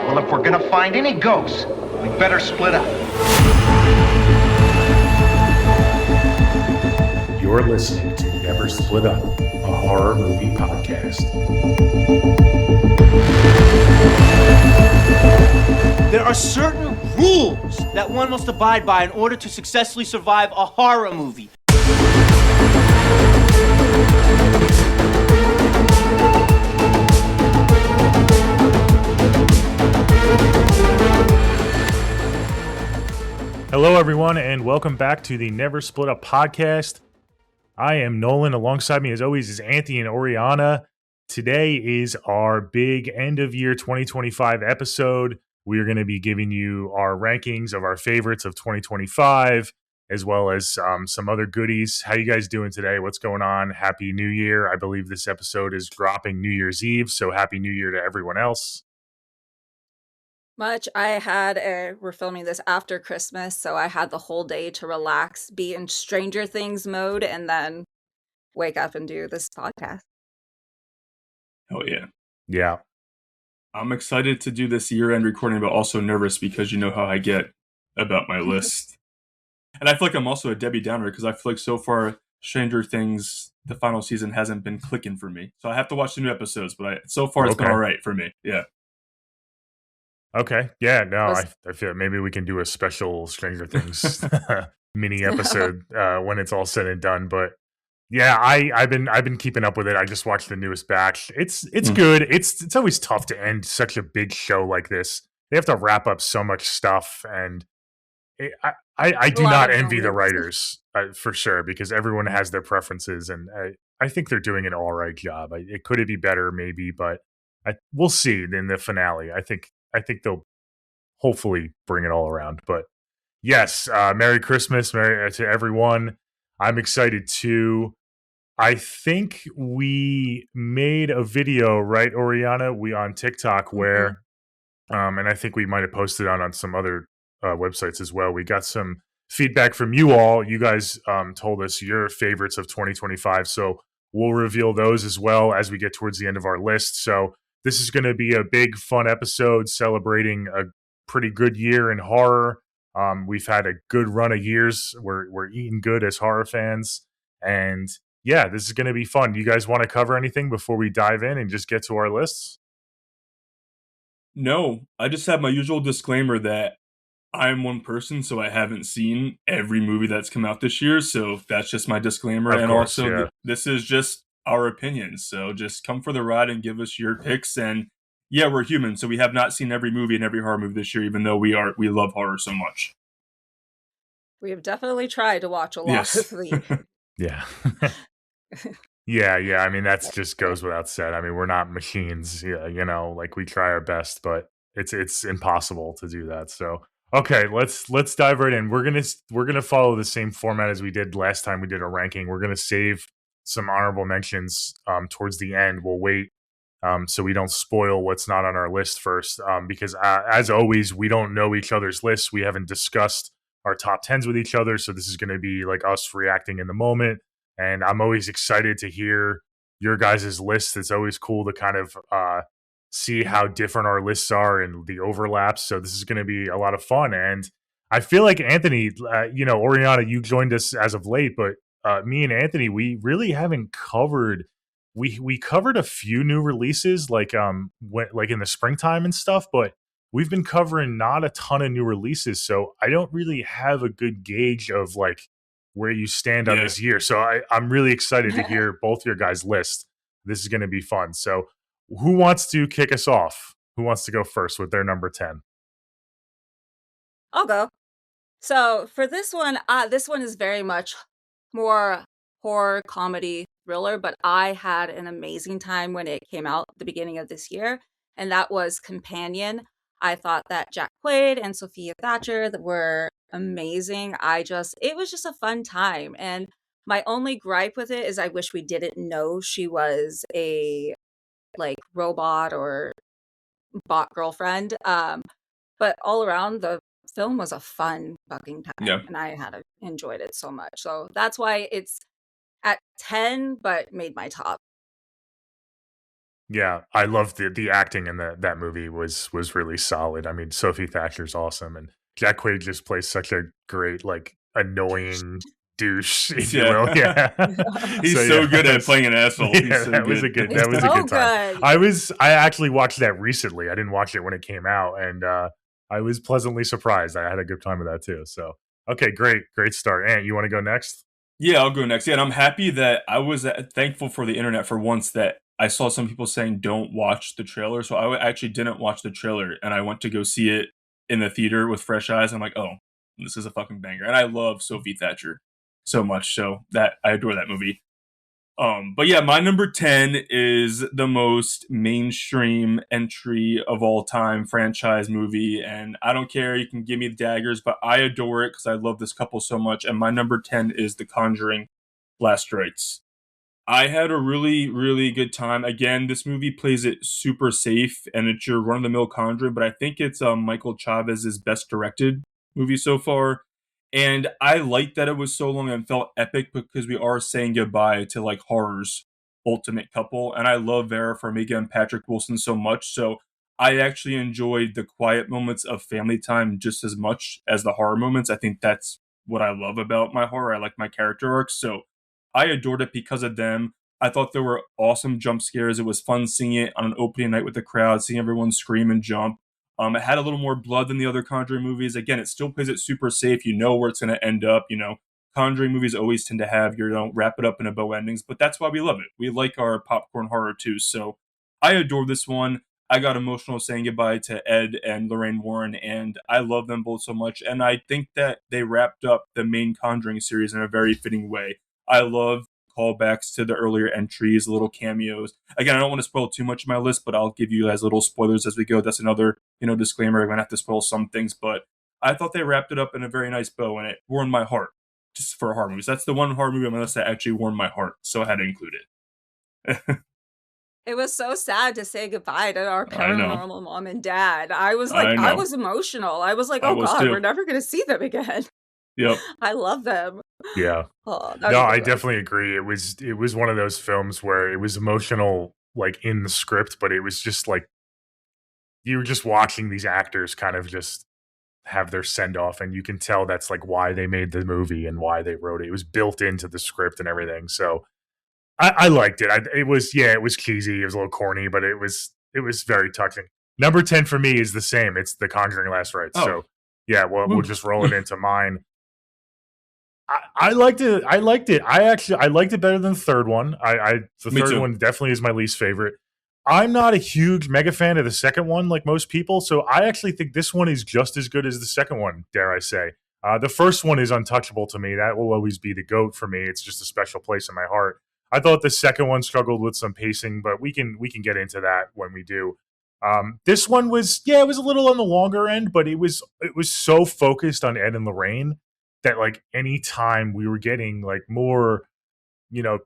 Well, if we're gonna find any ghosts, we better split up. You're listening to Never Split Up, a horror movie podcast. There are certain rules that one must abide by in order to successfully survive a horror movie. Hello, everyone, and welcome back to the Never Split Up podcast. I am Nolan. Alongside me, as always, is Anthony and Oriana. Today is our big end of year 2025 episode. We are going to be giving you our rankings of our favorites of 2025, as well as some other goodies. How you guys doing today? What's going on? Happy New Year. I believe this episode is dropping New Year's Eve, so Happy New Year to everyone else. We're filming this after Christmas, so I had the whole day to relax, be in Stranger Things mode, and then wake up and do this podcast. Oh, yeah. Yeah. I'm excited to do this year-end recording, but also nervous because you know how I get about my list. And I feel like I'm also a Debbie Downer because I feel like so far Stranger Things, the final season, hasn't been clicking for me. So I have to watch the new episodes, but so far it's been all right for me. Yeah. Okay. Yeah, no, I feel maybe we can do a special Stranger Things mini episode when it's all said and done. But yeah, I've been keeping up with it. I just watched the newest batch. It's good. It's always tough to end such a big show like this. They have to wrap up so much stuff, and I do not envy the writers for sure, because everyone has their preferences, and I think they're doing an all right job. It could be better, maybe, but we'll see in the finale. I think they'll hopefully bring it all around. But yes, Merry Christmas to everyone. I'm excited too. I think we made a video, right, Oriana? We on TikTok where, and I think we might have posted on some other websites as well. We got some feedback from you all. You guys told us your favorites of 2025. So we'll reveal those as well as we get towards the end of our list. So this is going to be a big, fun episode celebrating a pretty good year in horror. We've had a good run of years. We're eating good as horror fans. And yeah, this is going to be fun. Do you guys want to cover anything before we dive in and just get to our lists? No, I just have my usual disclaimer that I'm one person, so I haven't seen every movie that's come out this year. So that's just my disclaimer. Of and course, also, yeah. This is just our opinions. So just come for the ride and give us your picks. And yeah, we're human, so we have not seen every movie and every horror movie this year, even though we love horror so much. We have definitely tried to watch a lot of these. Yeah. Yeah. I mean, that just goes without said. I mean, we're not machines, you know, like we try our best, but it's impossible to do that. So, okay, let's dive right in. We're gonna follow the same format as we did last time we did a ranking. We're gonna save some honorable mentions towards the end. We'll wait so we don't spoil what's not on our list first, because as always, we don't know each other's lists. We haven't discussed our top 10s with each other, so this is going to be like us reacting in the moment. And I'm always excited to hear your guys' lists. It's always cool to kind of see how different our lists are and the overlaps. So this is going to be a lot of fun. And I feel like Anthony, Oriana, you joined us as of late, but me and Anthony, we really haven't covered. We covered a few new releases, like in the springtime and stuff, but we've been covering not a ton of new releases. So I don't really have a good gauge of like where you stand on this year. So I'm really excited to hear both your guys' lists. This is going to be fun. So who wants to kick us off? Who wants to go first with their number 10? I'll go. So for this one is very much more horror, comedy, thriller, but I had an amazing time when it came out at the beginning of this year, and that was Companion. I thought that Jack Quaid and Sophia Thatcher were amazing. It was just a fun time. And my only gripe with it is I wish we didn't know she was a like robot or bot girlfriend. But all around, the film was a fun fucking time, and I had enjoyed it so much. So that's why it's at 10, but made my top. Yeah, I loved the acting in that movie was really solid. I mean, Sophie Thatcher's awesome, and Jack Quaid just plays such a great, like, annoying douche, if you will. Yeah. Yeah. So He's yeah, so good at playing an asshole. He's yeah, so that was a good. good He's that was a so good time. good. I actually watched that recently. I didn't watch it when it came out, and I was pleasantly surprised. I had a good time with that too. So okay, great start. Ant, you want to go next? Yeah, I'll go next. Yeah, and I'm happy that I was thankful for the internet for once that I saw some people saying don't watch the trailer. So actually didn't watch the trailer and I went to go see it in the theater with fresh eyes. I'm like, oh, this is a fucking banger. And I love Sophie Thatcher so much. So that I adore that movie. But yeah, my number 10 is the most mainstream entry of all time franchise movie. And I don't care, you can give me the daggers, but I adore it because I love this couple so much. And my number 10 is The Conjuring Last Rites. I had a really, really good time. Again, this movie plays it super safe and it's your run of the mill Conjuring, but I think it's Michael Chavez's best directed movie so far. And I liked that it was so long and felt epic because we are saying goodbye to like horror's ultimate couple. And I love Vera Farmiga and Patrick Wilson so much. So I actually enjoyed the quiet moments of family time just as much as the horror moments. I think that's what I love about my horror. I like my character arcs. So I adored it because of them. I thought there were awesome jump scares. It was fun seeing it on an opening night with the crowd, seeing everyone scream and jump. It had a little more blood than the other Conjuring movies. Again, it still plays it super safe. You know where it's going to end up. You know, Conjuring movies always tend to have your, wrap it up in a bow endings, but that's why we love it. We like our popcorn horror too. So I adore this one. I got emotional saying goodbye to Ed and Lorraine Warren, and I love them both so much. And I think that they wrapped up the main Conjuring series in a very fitting way. I love callbacks to the earlier entries, little cameos. Again, I don't want to spoil too much of my list, but I'll give you guys little spoilers as we go. That's another, disclaimer. I'm gonna have to spoil some things, but I thought they wrapped it up in a very nice bow, and it warmed my heart. Just for horror movies, that's the one horror movie on my list that actually warmed my heart, so I had to include it. It was so sad to say goodbye to our I know. paranormal mom and dad. I was I like, I know. was emotional. I was like, I oh was God, too. we're never going to see them again. Yep. I love them. Yeah. Oh, that No, was a I good one. definitely agree. It was one of those films where it was emotional, like in the script, but it was just like you were just watching these actors kind of just have their send off, and you can tell that's like why they made the movie and why they wrote it. It was built into the script and everything. So I liked it. It was cheesy. It was a little corny, but it was very touching. Number 10 for me is the same. It's The Conjuring Last Rites. Oh. So yeah, we'll Woo. just roll it into mine. I liked it. I liked it. I liked it better than the third one. The Me third too. one definitely is my least favorite. I'm not a huge mega fan of the second one, like most people. So I actually think this one is just as good as the second one. Dare I say? The first one is untouchable to me. That will always be the GOAT for me. It's just a special place in my heart. I thought the second one struggled with some pacing, but we can get into that when we do. This one was it was a little on the longer end, but it was so focused on Ed and Lorraine that like anytime we were getting like more, you know,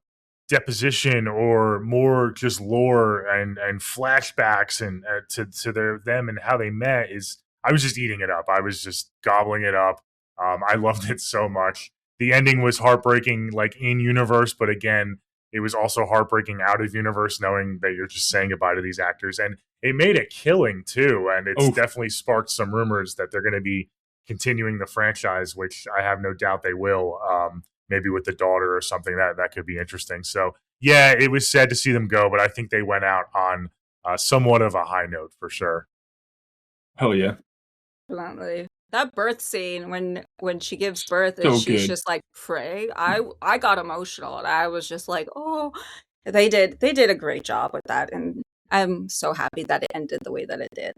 deposition or more just lore and flashbacks and to them and how they met is I was just eating it up. I was just gobbling it up. I loved it so much. The ending was heartbreaking, like in universe, but again, it was also heartbreaking out of universe, knowing that you're just saying goodbye to these actors. And it made a killing too, and it's Oof. definitely sparked some rumors that they're going to be continuing the franchise, which I have no doubt they will. Maybe with the daughter or something that could be interesting. So yeah, it was sad to see them go, but I think they went out on somewhat of a high note for sure. Hell yeah. Definitely. That birth scene when she gives birth So and she's good. just like pray. I got emotional and I was just like, oh, they did a great job with that, and I'm so happy that it ended the way that it did.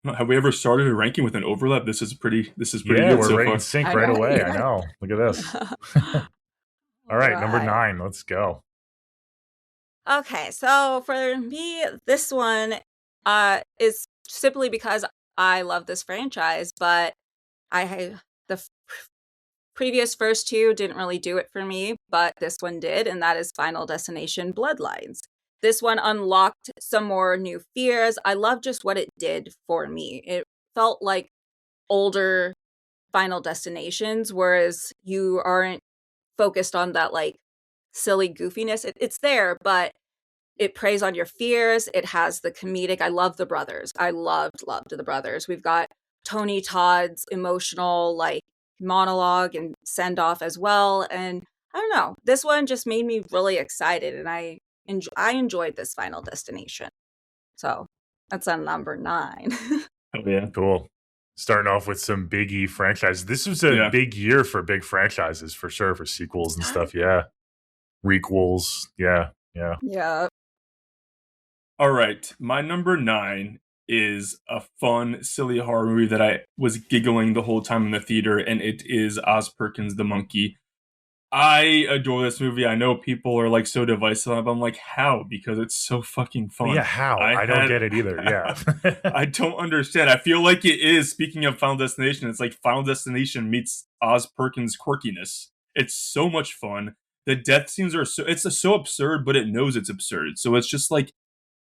Have we ever started a ranking with an overlap? This is pretty Yeah, good we're so right far. in sync I right know, away. yeah. I know. Look at this. All right, number 9. Let's go. Okay, so for me, this one is simply because I love this franchise, but the previous first two didn't really do it for me, but this one did, and that is Final Destination Bloodlines. This one unlocked some more new fears. I love just what it did for me. It felt like older Final Destinations, whereas you aren't focused on that like silly goofiness. It's there, but it preys on your fears. It has the comedic. I love the brothers. I loved the brothers. We've got Tony Todd's emotional like monologue and send off as well. And I don't know, this one just made me really excited, and I enjoyed this Final Destination. So that's on number 9. Oh yeah. Cool. Starting off with some big E franchises. This was a big year for big franchises for sure, for sequels and stuff. Yeah. Requels. Yeah. Yeah. All right. My number 9 is a fun, silly horror movie that I was giggling the whole time in the theater, and it is Oz Perkins the Monkey. I adore this movie. I know people are like so divisive, but I'm like, how? Because it's so fucking fun. Yeah, how? I don't get it either. Yeah. I don't understand. I feel like it is, speaking of Final Destination, it's like Final Destination meets Oz Perkins' quirkiness. It's so much fun. The death scenes are so absurd, but it knows it's absurd. So it's just like,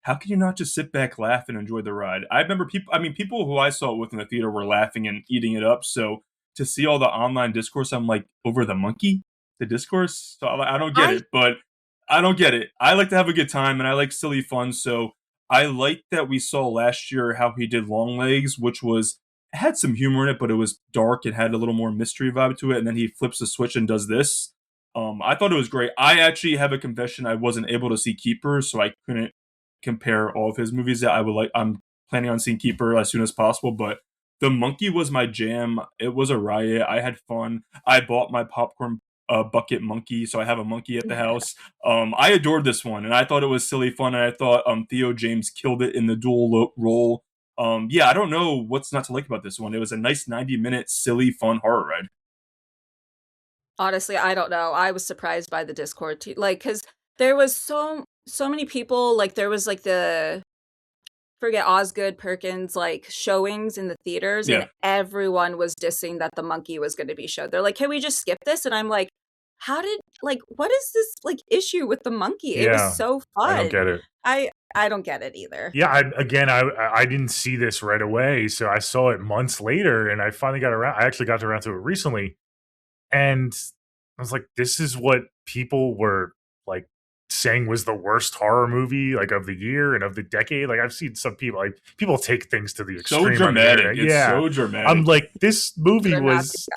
how can you not just sit back, laugh, and enjoy the ride? I remember people who I saw it with in the theater were laughing and eating it up. So to see all the online discourse, I'm like, over the monkey? The discourse? So I don't get it, but I don't get it. I like to have a good time, and I like silly fun. So I like that we saw last year how he did Longlegs, which had some humor in it, but it was dark. It had a little more mystery vibe to it. And then he flips the switch and does this. I thought it was great. I actually have a confession. I wasn't able to see Keeper, so I couldn't compare all of his movies that I would like. I'm planning on seeing Keeper as soon as possible, but The Monkey was my jam. It was a riot. I had fun. I bought my popcorn bucket monkey, so I have a monkey at the house. I adored this one, and I thought it was silly fun, and I thought Theo James killed it in the dual role. I don't know what's not to like about this one. It was a nice 90-minute silly fun horror ride. Honestly, I don't know. I was surprised by the Discord too. Like, because there was so many people, like there was like forget Osgood Perkins like showings in the theaters, and everyone was dissing that the monkey was going to be showed. They're like, can we just skip this? And I'm like, what is this like issue with the monkey? It was so fun. I don't get it. I don't get it either. Yeah, I didn't see this right away, so I saw it months later, and I finally got around. I actually got around to it recently, and I was like, this is what people were like saying was the worst horror movie like of the year and of the decade. Like I've seen some people take things to the extreme. So dramatic. It's so dramatic. I'm like, this movie was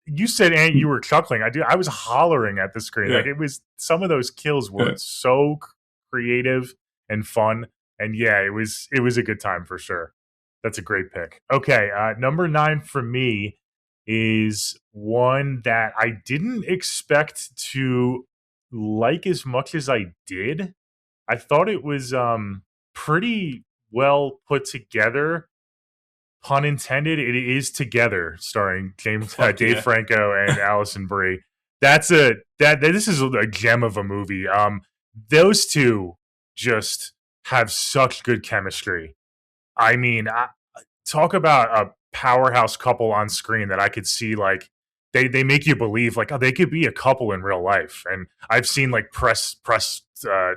you said, and you were chuckling. I was hollering at the screen. Like it was, some of those kills were so creative and fun. And it was a good time for sure. That's a great pick. Okay. Number 9 for me is one that I didn't expect to like as much as I did. I thought it was pretty well put together. Pun intended. It is Together, starring Dave Franco and Alison Brie. This is a gem of a movie. Those two just have such good chemistry. I mean, talk about a powerhouse couple on screen that I could see like they make you believe like, oh, they could be a couple in real life. And I've seen like press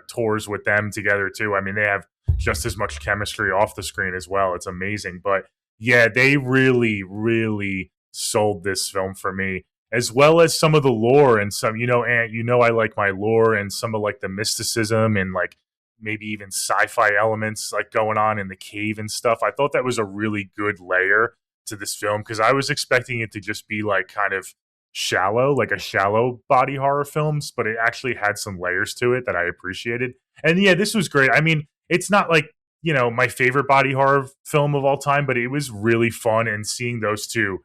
tours with them together too. I mean, they have just as much chemistry off the screen as well. It's amazing. But yeah, they really, really sold this film for me, as well as some of the lore and some, I like my lore and some of like the mysticism and like maybe even sci-fi elements like going on in the cave and stuff. I thought that was a really good layer to this film, because I was expecting it to just be like kind of shallow, like a shallow body horror films, but it actually had some layers to it that I appreciated. And yeah, this was great. I mean, it's not like, my favorite body horror film of all time, but it was really fun. And seeing those two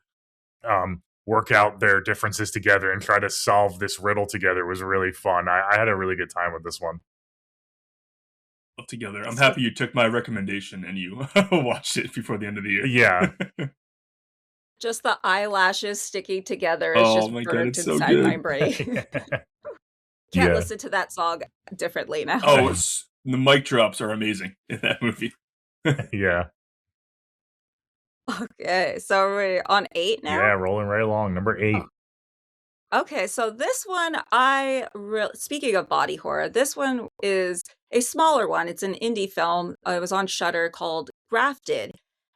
work out their differences together and try to solve this riddle together was really fun. I had a really good time with this one. Together. I'm happy you took my recommendation and you watched it before the end of the year. Yeah. Just the eyelashes sticking together is just burnt inside my brain. Can't listen to that song differently now. Oh, the mic drops are amazing in that movie. Yeah. Okay, so we're on 8 now? Yeah, rolling right along. Number 8. Okay, so this one, speaking of body horror, this one is a smaller one. It's an indie film. It was on Shudder, called Grafted.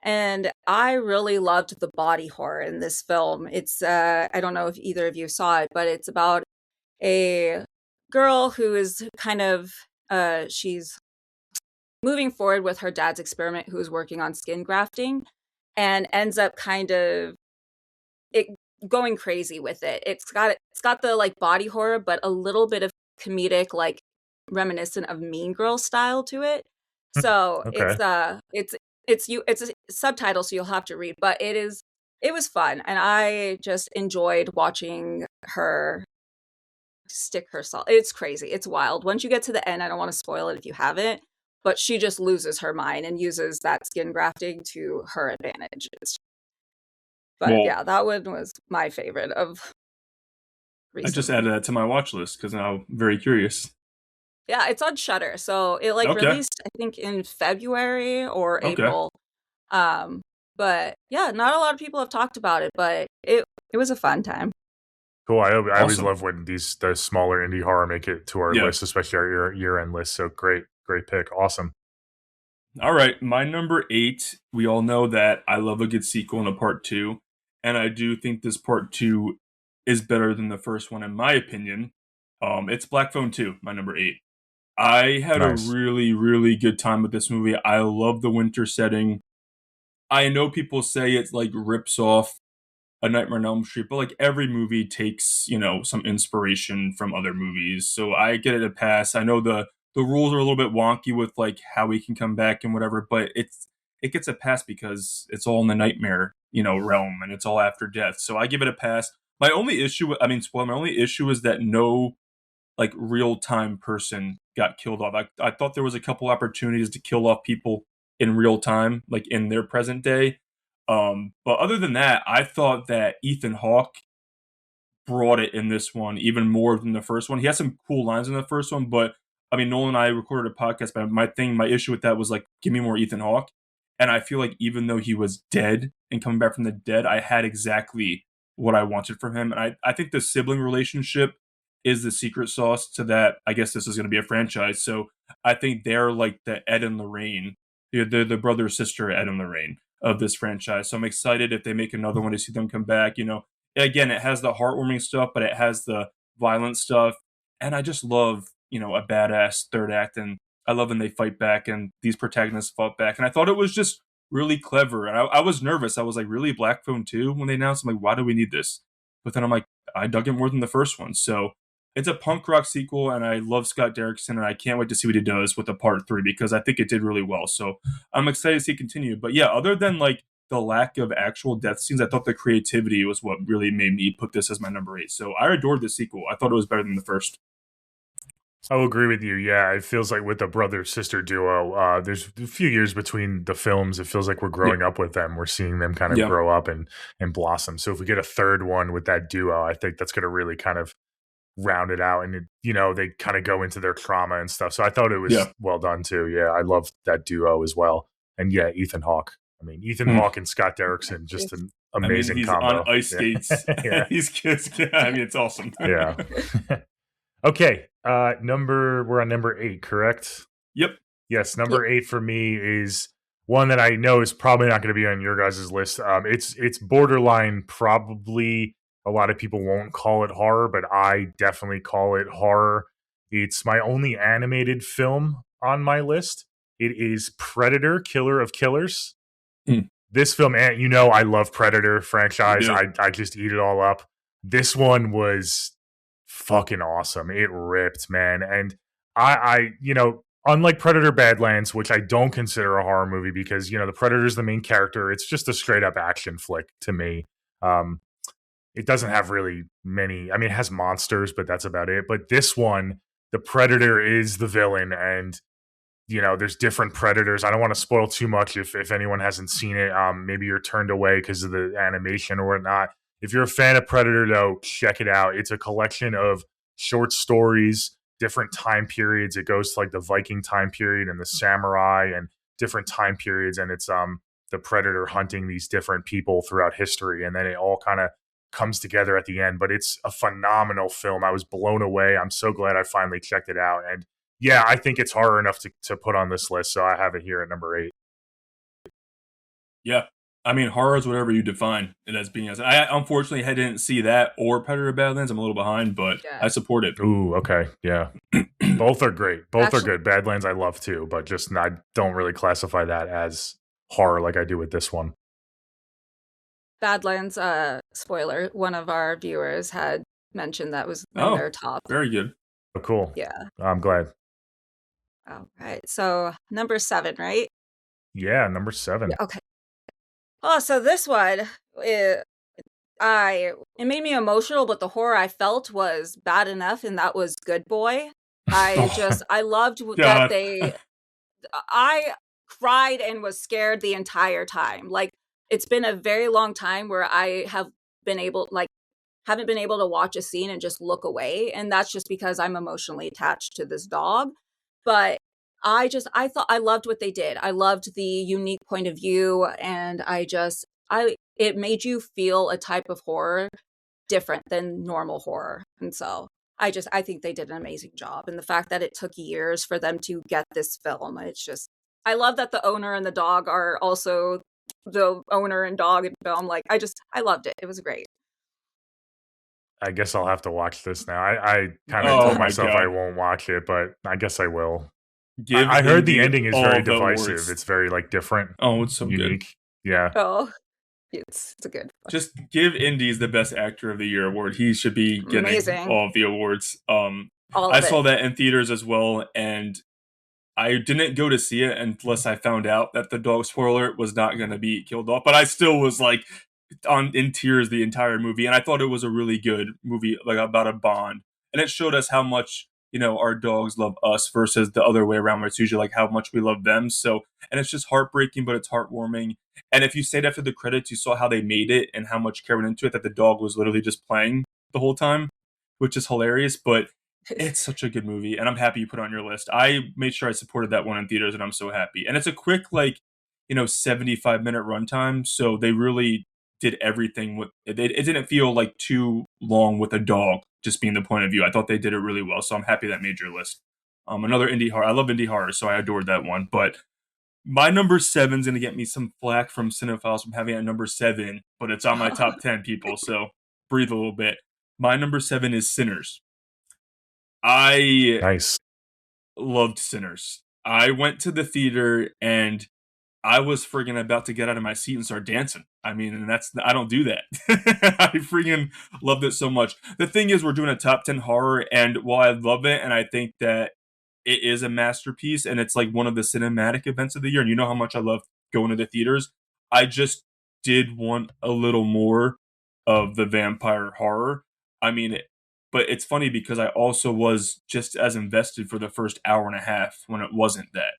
And I really loved the body horror in this film. It's, I don't know if either of you saw it, but it's about a girl who is kind of she's moving forward with her dad's experiment, who is working on skin grafting, and ends up kind of it going crazy with it. It's got the like body horror, but a little bit of comedic, like reminiscent of Mean Girl style to it. So Okay. it's a subtitle, so you'll have to read, but it was fun, and I just enjoyed watching her stick her salt. It's crazy. It's wild. Once you get to the end, I don't want to spoil it if you haven't, but she just loses her mind and uses that skin grafting to her advantage. But Well, yeah, that one was my favorite of I just recently. added that to my watch list because now I'm very curious. Yeah, it's on Shudder. So it like Okay. released, I think, in February or Okay. April. But yeah, not a lot of people have talked about it, but it was a fun time. Cool. I always Awesome. love when the smaller indie horror make it to our Yeah. list, especially our year-end list. So great pick. Awesome. All right, my number 8. We all know that I love a good sequel and a part 2, and I do think this part 2 is better than the first one in my opinion. It's Black Phone 2, my number 8. I had Nice. a really, really good time with this movie. I love the winter setting. I know people say it's like rips off A Nightmare on Elm Street, but like every movie takes, some inspiration from other movies. So I get it a pass. I know the rules are a little bit wonky with like how we can come back and whatever, but it gets a pass because it's all in the nightmare, realm, and it's all after death. So I give it a pass. My only issue, my only issue is that no like real time person got killed off. I thought there was a couple opportunities to kill off people in real time, like in their present day. But other than that, I thought that Ethan Hawke brought it in this one even more than the first one. He had some cool lines in the first one, but I mean, Nolan and I recorded a podcast, but my issue with that was like, give me more Ethan Hawke. And I feel like even though he was dead and coming back from the dead, I had exactly what I wanted from him. And I think the sibling relationship is the secret sauce to that. I guess this is going to be a franchise. So I think they're like the Ed and Lorraine. They're the brother sister Ed and Lorraine of this franchise. So I'm excited if they make another one to see them come back. Again, it has the heartwarming stuff, but it has the violent stuff. And I just love, a badass third act. And I love when they fight back and these protagonists fought back. And I thought it was just really clever. And I was nervous. I was like, really, Black Phone 2? When they announced, I'm like, why do we need this? But then I'm like, I dug it more than the first one. So it's a punk rock sequel, and I love Scott Derrickson, and I can't wait to see what he does with the part 3 because I think it did really well. So I'm excited to see it continue. But yeah, other than like the lack of actual death scenes, I thought the creativity was what really made me put this as my number 8. So I adored the sequel. I thought it was better than the first. I'll agree with you. Yeah, it feels like with the brother sister duo, there's a few years between the films. It feels like we're growing up with them. We're seeing them kind of Yeah. grow up and blossom. So if we get a third one with that duo, I think that's going to really kind of round it out. And they kind of go into their trauma and stuff. So I thought it was well done too. Yeah, I love that duo as well. And yeah, Ethan Hawke. I mean, Ethan Hawke and Scott Derrickson, just an amazing he's combo. on ice skates. Yeah. He's kids. I mean, it's awesome. Yeah. Okay. We're on number 8, correct? Yep. Yes, number 8 for me is one that I know is probably not going to be on your guys' list. It's borderline. Probably a lot of people won't call it horror, but I definitely call it horror. It's my only animated film on my list. It is Predator: Killer of Killers. This film, and I love Predator franchise. Yeah. I just eat it all up. This one was fucking awesome. It ripped, man. And I unlike Predator Badlands, which I don't consider a horror movie because, the Predator's the main character. It's just a straight up action flick to me. It doesn't have really many, it has monsters, but that's about it. But this one, the Predator is the villain, and there's different predators. I don't want to spoil too much if anyone hasn't seen it. Maybe you're turned away because of the animation or whatnot. If you're a fan of Predator, though, check it out. It's a collection of short stories, different time periods. It goes to like the Viking time period and the samurai and different time periods. And it's the Predator hunting these different people throughout history. And then it all kind of comes together at the end. But it's a phenomenal film. I was blown away. I'm so glad I finally checked it out. And yeah, I think it's horror enough to put on this list. So I have it here at number 8. Yeah. Horror is whatever you define it as being. I unfortunately didn't see that or Predator Badlands. I'm a little behind, but Yeah. I support it. Ooh, okay. Yeah. Both are great. Both are Actually- good. Badlands I love too, but just I don't really classify that as horror like I do with this one. Badlands, spoiler, one of our viewers had mentioned that was in Oh. their top. Very good. Oh, cool. Yeah. I'm glad. All right. So number 7, right? Yeah, number 7. Yeah, okay. Oh, so this one, it made me emotional, but the horror I felt was bad enough, and that was Good Boy. I loved God. that I cried and was scared the entire time. Like, it's been a very long time where I have been able, like, haven't been able to watch a scene and just look away, and that's just because I'm emotionally attached to this dog. But I thought I loved what they did. I loved the unique point of view, and it made you feel a type of horror different than normal horror. And so I think they did an amazing job. And the fact that it took years for them to get this film, I love that the owner and the dog are also the owner and dog in the film. Like, I loved it. It was great. I guess I'll have to watch this now. I kind Oh of told my myself God. I won't watch it, but I guess I will. Give I heard the Indy ending is all very the divisive. awards. It's very like different, Oh, it's so good. unique. Yeah. Oh, it's a good. Just give Indy's the best actor of the year award. He should be getting Amazing. all of the awards. All I of saw it. that in theaters as well, and I didn't go to see it unless I found out that the dog, spoiler, was not going to be killed off. But I still was like in tears the entire movie, and I thought it was a really good movie, like about a bond, and it showed us how much our dogs love us versus the other way around, where it's usually like how much we love them. So, and it's just heartbreaking, but it's heartwarming. And if you stayed after the credits, you saw how they made it and how much care went into it. That the dog was literally just playing the whole time, which is hilarious. But it's such a good movie, and I'm happy you put it on your list. I made sure I supported that one in theaters, and I'm so happy. And it's a quick, 75-minute runtime, so they really did everything with it. It didn't feel like too long with a dog just being the point of view. I thought they did it really well, so I'm happy that made your list. Another indie horror. I love indie horror, so I adored that one. But my number 7's going to get me some flack from cinephiles from having it at number 7, but it's on my top 10, people, so breathe a little bit. My number 7 is Sinners. I Nice. loved Sinners. I went to the theater and I was friggin' about to get out of my seat and start dancing. I mean, and I don't do that. I friggin' loved it so much. The thing is, we're doing a top 10 horror, and while I love it, and I think that it is a masterpiece, and it's like one of the cinematic events of the year, and you know how much I love going to the theaters, I just did want a little more of the vampire horror. I mean, but it's funny because I also was just as invested for the first hour and a half when it wasn't that.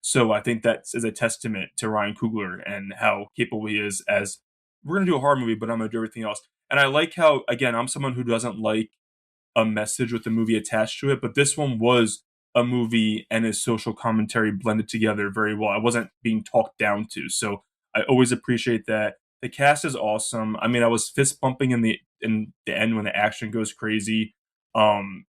So I think that is a testament to Ryan Coogler and how capable he is as, we're going to do a horror movie, but I'm going to do everything else. And I like how, again, I'm someone who doesn't like a message with the movie attached to it, but this one was a movie and a social commentary blended together very well. I wasn't being talked down to. So I always appreciate that. The cast is awesome. I mean, I was fist bumping in the end when the action goes crazy.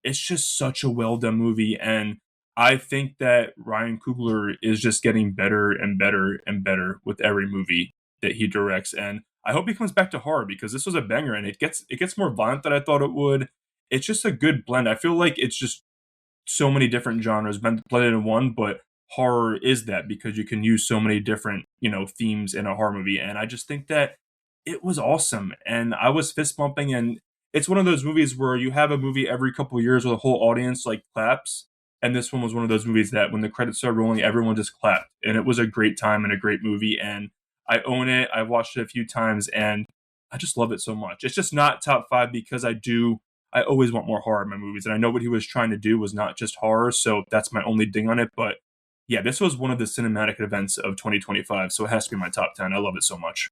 It's just such a well done movie, and I think that Ryan Coogler is just getting better and better and better with every movie that he directs. And I hope he comes back to horror, because this was a banger, and it gets more violent than I thought it would. It's just a good blend. I feel like it's just so many different genres blended in one, but horror is that, because you can use so many different, themes in a horror movie. And I just think that it was awesome. And I was fist bumping, and it's one of those movies where you have a movie every couple of years where the whole audience claps. And this one was one of those movies that when the credits started rolling, everyone just clapped. And it was a great time and a great movie. And I own it. I watched it a few times, and I just love it so much. It's just not top 5 because I always want more horror in my movies. And I know what he was trying to do was not just horror. So that's my only ding on it. But yeah, this was one of the cinematic events of 2025. So it has to be my top 10. I love it so much.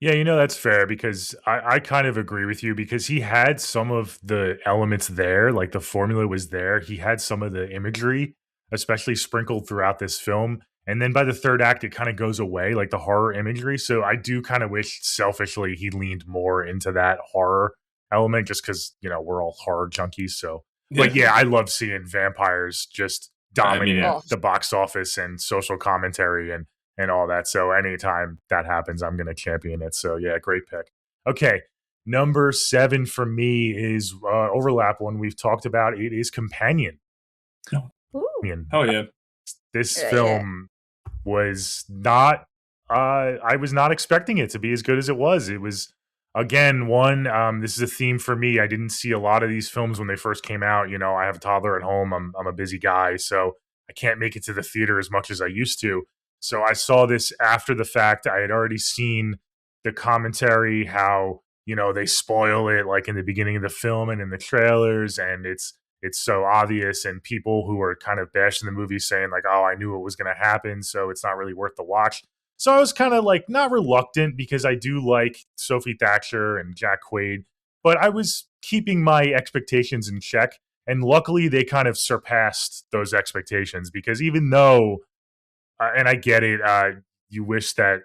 Yeah, that's fair, because I kind of agree with you, because he had some of the elements there, like the formula was there. He had some of the imagery, especially sprinkled throughout this film. And then by the third act, it kind of goes away, like the horror imagery. So I do kind of wish selfishly he leaned more into that horror element, just because, we're all horror junkies. So, but yeah, I love seeing vampires just dominate yeah. the box office and social commentary and all that. So anytime that happens, I'm going to champion it. So yeah, great pick. Okay. Number 7 for me is overlap one we've talked about. It is Companion. mean, Hell yeah. this Yeah. film was not I was not expecting it to be as good as it was. It was, again, one, this is a theme for me. I didn't see a lot of these films when they first came out. You know, I have a toddler at home. I'm a busy guy, so I can't make it to the theater as much as I used to. So I saw this after the fact. I had already seen the commentary, how, you know, they spoil it like in the beginning of the film and in the trailers, and it's so obvious, and people who are kind of bashing the movie saying like, oh, I knew it was going to happen, so it's not really worth the watch. So I was kind of like not reluctant, because I do like Sophie Thatcher and Jack Quaid, but I was keeping my expectations in check. And luckily they kind of surpassed those expectations, because even though, and I get it, you wish that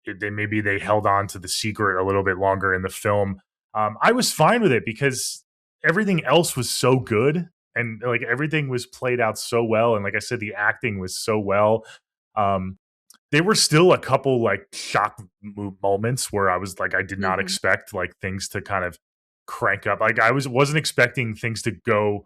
maybe they held on to the secret a little bit longer in the film. I was fine with it, because everything else was so good, and like everything was played out so well, and like I said, the acting was so well. There were still a couple like shock moments where I was like, I did not expect like things to kind of crank up. Like I wasn't expecting things to go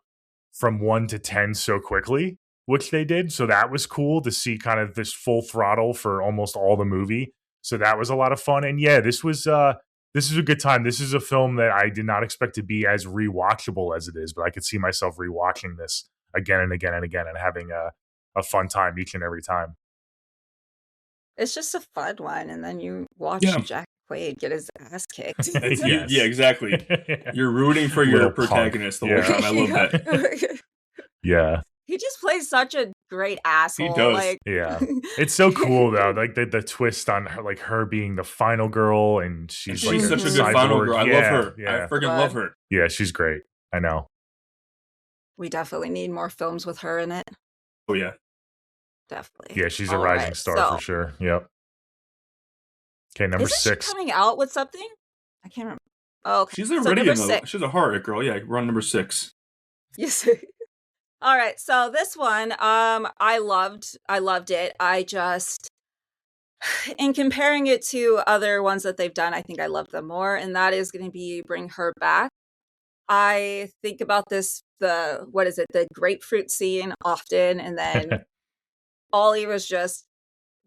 from 1 to 10 so quickly, which they did. So that was cool to see kind of this full throttle for almost all the movie. So that was a lot of fun. And yeah, this was a good time. This is a film that I did not expect to be as rewatchable as it is, but I could see myself rewatching this again and again and again, and having a fun time each and every time. It's just a fun one, and then you watch Yeah. Jack Quaid get his ass kicked. Yes. Yeah, exactly. You're rooting for your Little punk. protagonist the whole Yeah. time. I love that. Yeah. He just plays such a great asshole. does. Like, Yeah. It's so cool though, like the twist on her, like her being the final girl, and she's She's like such a good cyborg. final girl. I Yeah, love her. Yeah. I freaking love her. Yeah, she's great. I know. we definitely need more films with her in it. Oh yeah. Definitely. Yeah, she's a All rising right, star so- for sure. Yep. Okay, number Isn't she 6. coming out with something? I can't remember. Oh, okay. She's So already number in the. 6. She's a horror girl. Yeah, we're on number 6. Yes. All right. So this one, I loved it. I just, in comparing it to other ones that they've done, I think I love them more, and that is going to be Bring Her Back. I think about the grapefruit scene often, and then Ollie was just,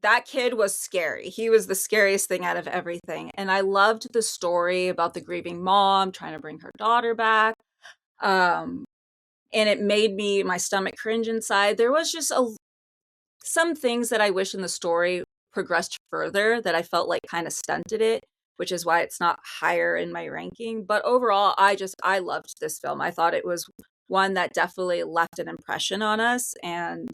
that kid was scary. He was the scariest thing out of everything. And I loved the story about the grieving mom trying to bring her daughter back. And it made my stomach cringe inside. There was just some things that I wish in the story progressed further that I felt like kind of stunted it, which is why it's not higher in my ranking. But overall, I loved this film. I thought it was one that definitely left an impression on us, and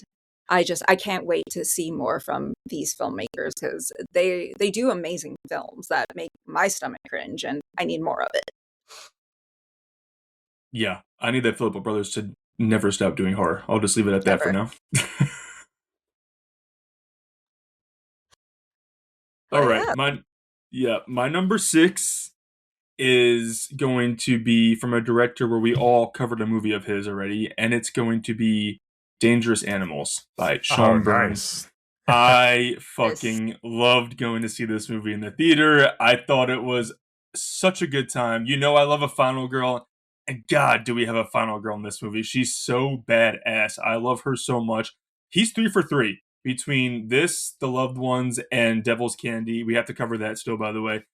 I can't wait to see more from these filmmakers, because they do amazing films that make my stomach cringe, and I need more of it. Yeah, I need the Filippo brothers to never stop doing horror. I'll just leave it at that for now. All right, my number 6 is going to be from a director where we all covered a movie of his already, and it's going to be Dangerous Animals by Sean Burns. I fucking loved going to see this movie in the theater. I thought it was such a good time. You know, I love a final girl, and God, do we have a final girl in this movie. She's so badass. I love her so much. He's 3 for 3 between this, The Loved Ones, and Devil's Candy. We have to cover that still, by the way.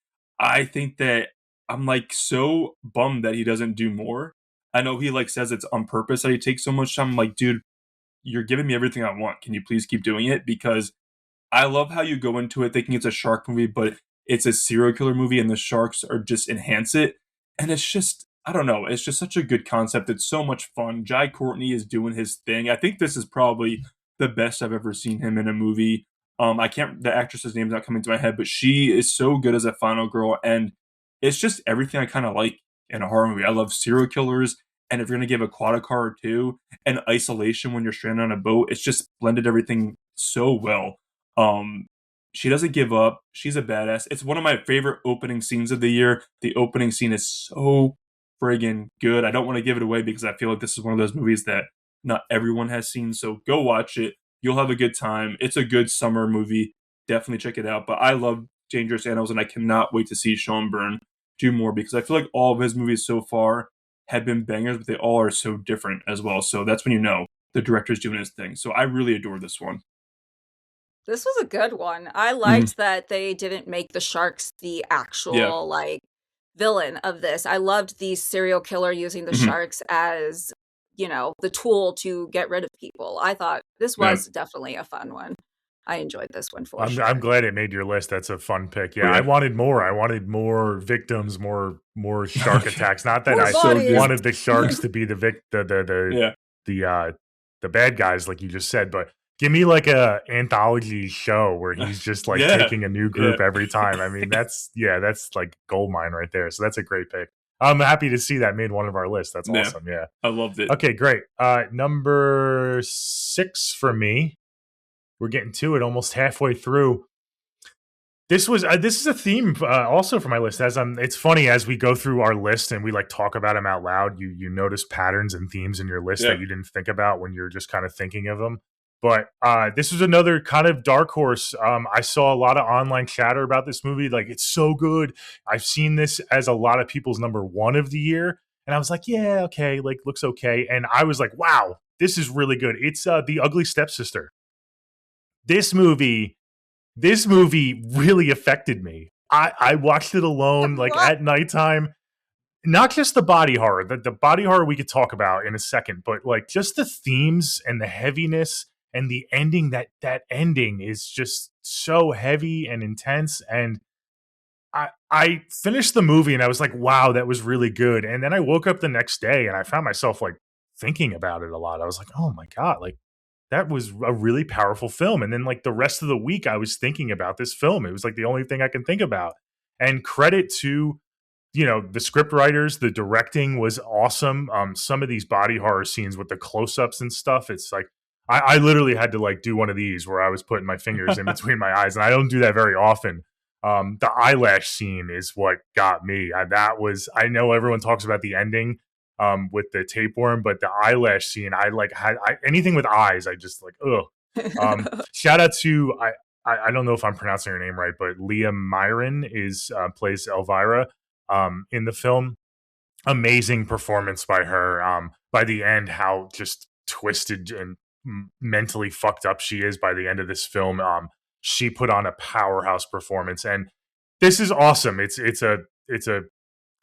I think that I'm like so bummed that he doesn't do more. I know he like says it's on purpose that he takes so much time. I'm like, dude, you're giving me everything I want. Can you please keep doing it? Because I love how you go into it thinking it's a shark movie, but it's a serial killer movie, and the sharks are just enhance it. And it's just, I don't know, it's just such a good concept. It's so much fun. Jai Courtney is doing his thing. I think this is probably the best I've ever seen him in a movie. The actress's name's not coming to my head, but she is so good as a final girl, and it's just everything I kind of like in a horror movie. I love serial killers, and if you're going to give a quad a car or two, and isolation when you're stranded on a boat, it's just blended everything so well. She doesn't give up. She's a badass. It's one of my favorite opening scenes of the year. The opening scene is so friggin' good. I don't want to give it away because I feel like this is one of those movies that not everyone has seen, so go watch it. You'll have a good time. It's a good summer movie. Definitely check it out. But I love Dangerous Animals, and I cannot wait to see Sean Byrne do more, because I feel like all of his movies so far have been bangers, but they all are so different as well. So that's when you know the director's doing his thing. So I really adore this one. This was a good one. I liked that they didn't make the sharks the actual like villain of this. I loved the serial killer using the sharks as, you know, the tool to get rid of people. I thought this was definitely a fun one. I enjoyed this one for sure. I'm glad it made your list. That's a fun pick. Yeah, Yeah. I wanted more. I wanted more victims, more shark attacks. Not that More I bodies. wanted the sharks to be the Yeah. the bad guys, like you just said, but give me like a anthology show where he's just like Yeah. taking a new group every time. I mean, that's like gold mine right there. So that's a great pick. I'm happy to see that made one of our lists. That's Yeah. awesome. Yeah. I loved it. Okay, great. Number 6 for me. We're getting to it, almost halfway through. This is a theme also for my list. It's funny as we go through our list and we like talk about them out loud. You notice patterns and themes in your list that you didn't think about when you're just kind of thinking of them. But this was another kind of dark horse. I saw a lot of online chatter about this movie. Like, it's so good. I've seen this as a lot of people's number 1 of the year. And I was like, yeah, okay, like looks okay. And I was like, wow, this is really good. It's The Ugly Stepsister. This movie really affected me. I watched it alone, like at nighttime. Not just the body horror. The body horror we could talk about in a second, but like just the themes and the heaviness and the ending. That ending is just so heavy and intense. And I finished the movie and I was like, wow, that was really good. And then I woke up the next day and I found myself like thinking about it a lot. I was like, oh my God, like that was a really powerful film. And then like the rest of the week I was thinking about this film. It was like the only thing I can think about. And credit to, you know, the script writers, the directing was awesome. Some of these body horror scenes with the close-ups and stuff, it's like I literally had to like do one of these where I was putting my fingers in between my eyes, and I don't do that very often. The eyelash scene is what got me. I know everyone talks about the ending with the tapeworm, but the eyelash scene, anything with eyes, I just like, ugh. Shout out to I don't know if I'm pronouncing her name right, but Leah Myron plays Elvira in the film. Amazing performance by her. By the end, how just twisted and mentally fucked up she is by the end of this film. She put on a powerhouse performance, and this is awesome. It's a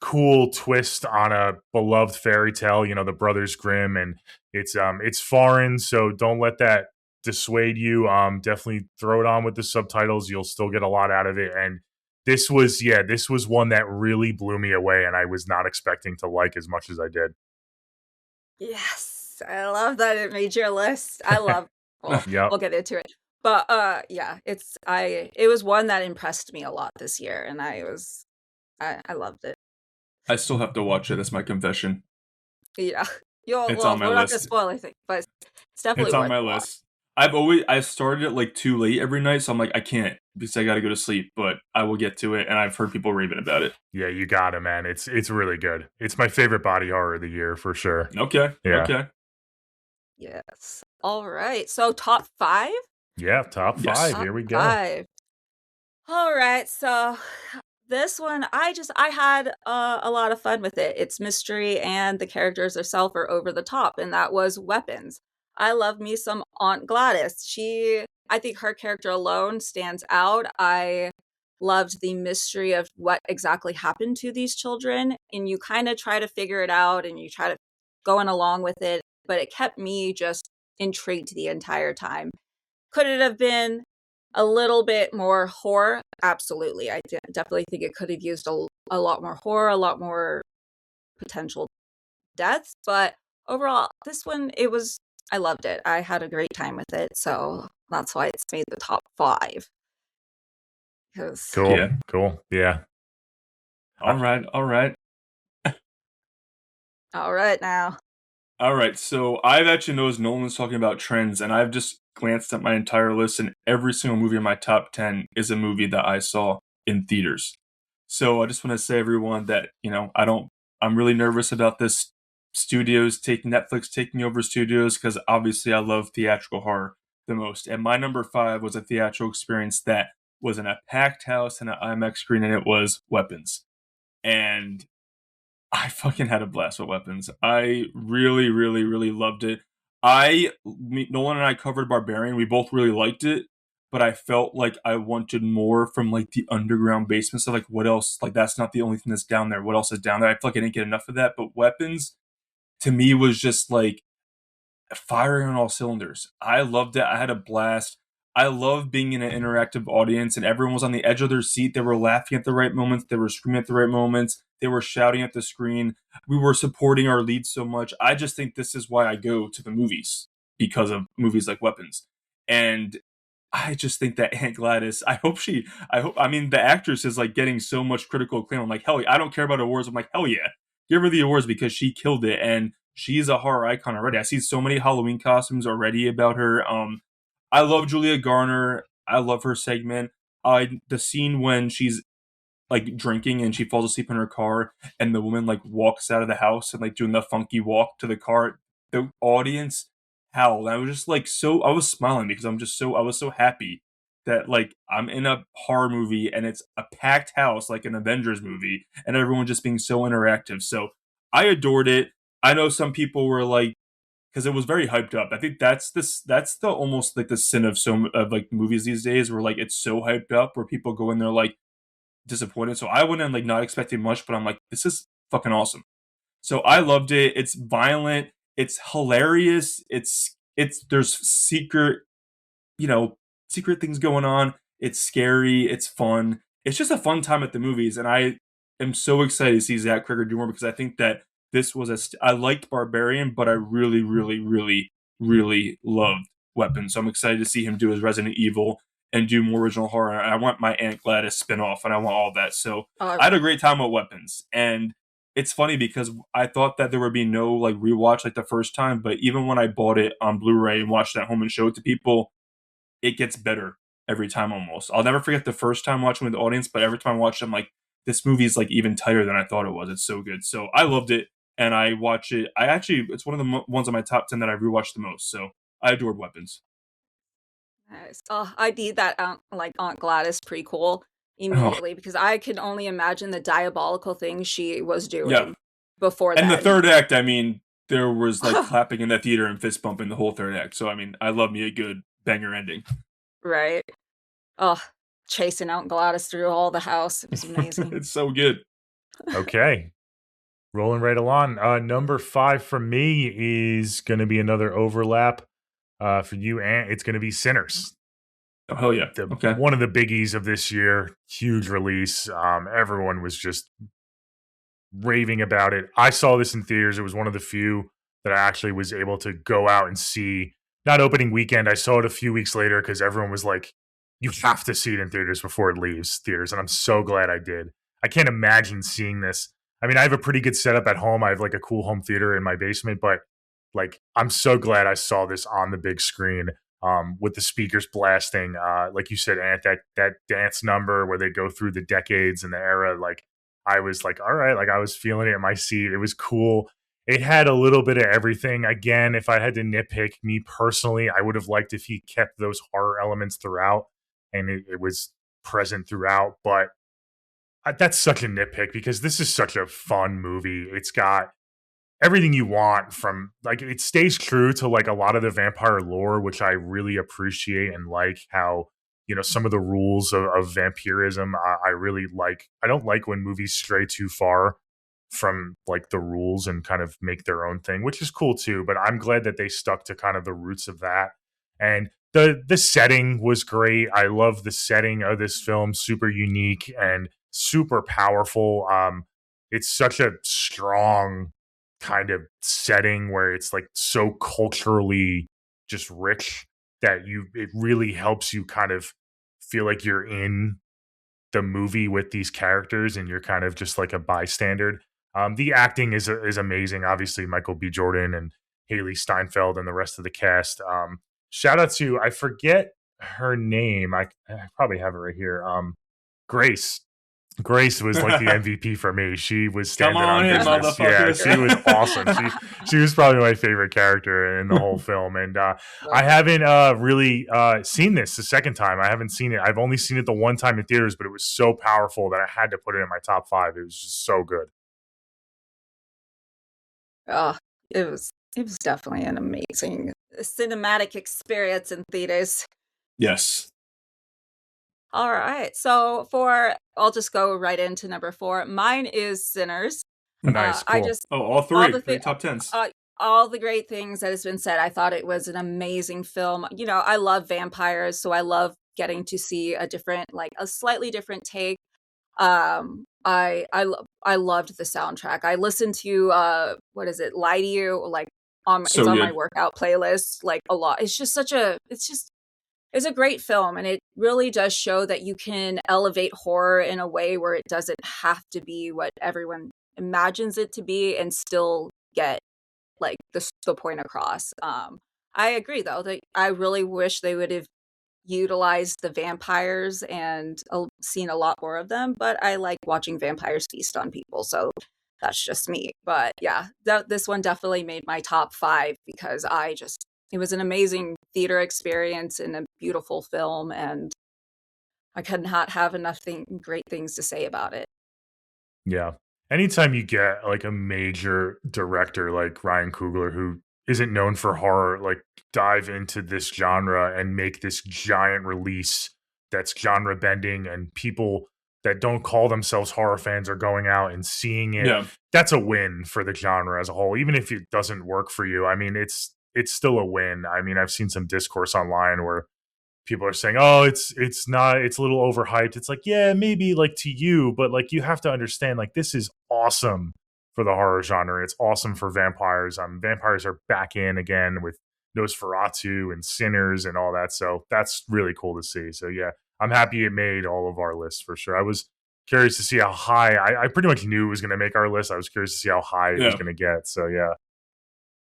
cool twist on a beloved fairy tale, you know, the Brothers Grimm, and it's foreign, so don't let that dissuade you. Definitely throw it on with the subtitles. You'll still get a lot out of it. And this was one that really blew me away, and I was not expecting to like as much as I did. Yes, I love that it made your list. I love. Well, Yep. we'll get into it, but yeah, it was one that impressed me a lot this year, and I loved it. I still have to watch it. That's my confession. Yeah, It's on my we're not gonna list. spoil anything, but it's definitely It's on worth my a watch. list. I started it like too late every night, so I'm like, I can't because I got to go to sleep. But I will get to it, and I've heard people raving about it. Yeah, you got it, man. It's really good. It's my favorite body horror of the year for sure. Okay. Yeah. Okay. Yes. All right. So top 5. Yeah, top 5. Yes. Here we go. 5. All right. So this one, I had a lot of fun with it. It's mystery, and the characters themselves are over the top, and that was Weapons. I love me some Aunt Gladys. I think her character alone stands out. I loved the mystery of what exactly happened to these children, and you kind of try to figure it out, and you try to going along with it, but it kept me just intrigued the entire time. Could it have been a little bit more horror? Absolutely. I definitely think it could have used a lot more horror, a lot more potential deaths. But overall, this one, I loved it. I had a great time with it. So that's why it's made the top 5. Cool. Yeah. Cool. Yeah. All right. All right now. All right, so I've actually noticed Nolan's talking about trends, and I've just glanced at my entire list, and every single movie in my top 10 is a movie that I saw in theaters. So I just want to say, everyone, that, you know, I'm really nervous about this Netflix taking over studios, because obviously I love theatrical horror the most. And my number 5 was a theatrical experience that was in a packed house and an IMAX screen, and it was Weapons. And I fucking had a blast with Weapons. I really, really, really loved it. Nolan and I covered Barbarian. We both really liked it, but I felt like I wanted more from like the underground basement. So like, what else? Like, that's not the only thing that's down there. What else is down there? I feel like I didn't get enough of that. But Weapons, to me, was just like firing on all cylinders. I loved it. I had a blast. I love being in an interactive audience, and everyone was on the edge of their seat. They were laughing at the right moments. They were screaming at the right moments. They were shouting at the screen. We were supporting our lead so much. I just think this is why I go to the movies, because of movies like Weapons. And I just think that Aunt Gladys, I mean, the actress is like getting so much critical acclaim. I'm like, hell yeah, I don't care about awards. I'm like, hell yeah, give her the awards because she killed it. And she's a horror icon already. I see so many Halloween costumes already about her. I love Julia Garner. I love her segment. The scene when she's like drinking and she falls asleep in her car and the woman like walks out of the house and like doing the funky walk to the car. The audience howled. I was just like I was smiling because I was so happy that like I'm in a horror movie and it's a packed house like an Avengers movie and everyone just being so interactive. So I adored it. I know some people were like, because it was very hyped up. I think that's the almost like the sin of like movies these days, where like it's so hyped up, where people go in there like disappointed. So I went in like not expecting much, but I'm like, this is fucking awesome. So I loved it. It's violent. It's hilarious. It's there's secret things going on. It's scary. It's fun. It's just a fun time at the movies, and I am so excited to see Zach Cregger do more because I think that this was I liked Barbarian, but I really, really, really, really loved Weapons. So I'm excited to see him do his Resident Evil and do more original horror. I want my Aunt Gladys spinoff, and I want all that. So I had a great time with Weapons, and it's funny because I thought that there would be no like rewatch like the first time, but even when I bought it on Blu-ray and watched it at home and showed it to people, it gets better every time almost. I'll never forget the first time watching with the audience, but every time I watch it, I'm like, this movie is like even tighter than I thought it was. It's so good. So I loved it. And I watch it. It's one of the ones on my top 10 that I rewatched the most. So I adored Weapons. Nice. Oh, I need that Aunt Gladys prequel immediately because I can only imagine the diabolical things she was doing before that. And the third act, I mean, there was like clapping in the theater and fist bumping the whole third act. So I mean, I love me a good banger ending. Right. Oh, chasing Aunt Gladys through all the house. It was amazing. It's so good. Okay. Rolling right along. Number 5 from me is going to be another overlap for you, and it's going to be Sinners. Oh, hell yeah. Okay. One of the biggies of this year. Huge release. Everyone was just raving about it. I saw this in theaters. It was one of the few that I actually was able to go out and see. Not opening weekend. I saw it a few weeks later because everyone was like, you have to see it in theaters before it leaves theaters. And I'm so glad I did. I can't imagine seeing this. I mean, I have a pretty good setup at home. I have like a cool home theater in my basement, but like, I'm so glad I saw this on the big screen with the speakers blasting. Like you said, Ant, that dance number where they go through the decades and the era. Like, I was like, all right, like I was feeling it in my seat. It was cool. It had a little bit of everything. Again, if I had to nitpick, me personally, I would have liked if he kept those horror elements throughout and it was present throughout. But that's such a nitpick because this is such a fun movie. It's got everything you want from, like, it stays true to like a lot of the vampire lore, which I really appreciate and like how, some of the rules of vampirism I really like. I don't like when movies stray too far from like the rules and kind of make their own thing, which is cool too. But I'm glad that they stuck to kind of the roots of that. And the setting was great. I love the setting of this film, super unique and super powerful. It's such a strong kind of setting where it's like so culturally just rich that it really helps you kind of feel like you're in the movie with these characters and you're kind of just like a bystander. The acting is amazing. Obviously, Michael B. Jordan and Haley Steinfeld and the rest of the cast. Shout out to, I forget her name. I probably have it right here. Grace. Grace was like the MVP for me. She was standing on business. Yeah, she was awesome. She was probably my favorite character in the whole film. And I haven't really seen this the second time. I haven't seen it. I've only seen it the one time in theaters, but it was so powerful that I had to put it in my top 5. It was just so good. Oh, it was It was definitely an amazing cinematic experience in theaters. Yes. All right. So I'll just go right into number 4. Mine is Sinners. Nice, I cool. just Oh, all all three. the Three thi top tens. all the great things that has been said. I thought it was an amazing film. You know, I love vampires, so I love getting to see a slightly different take. I loved the soundtrack. I listened to what is it, Lie to You, like it's So on my good. workout playlist like a lot. It's a great film, and it really does show that you can elevate horror in a way where it doesn't have to be what everyone imagines it to be and still get like the point across. I agree though that I really wish they would have utilized the vampires and seen a lot more of them, but I like watching vampires feast on people, so that's just me. But yeah, this one definitely made my top 5 because it was an amazing theater experience and a beautiful film, and I could not have enough great things to say about it. Yeah. Anytime you get like a major director like Ryan Coogler, who isn't known for horror, like dive into this genre and make this giant release that's genre bending, and people that don't call themselves horror fans are going out and seeing it, Yeah. that's a win for the genre as a whole. Even if it doesn't work for you, I mean, it's still a win. I mean, I've seen some discourse online where people are saying, "Oh, it's a little overhyped." It's like, yeah, maybe like to you, but like you have to understand, like this is awesome for the horror genre. It's awesome for vampires. Vampires are back in again with Nosferatu and Sinners and all that. So that's really cool to see. So yeah, I'm happy it made all of our lists for sure. I was curious to see how high. I pretty much knew it was going to make our list. I was curious to see how high it was Yeah. going to get. So yeah.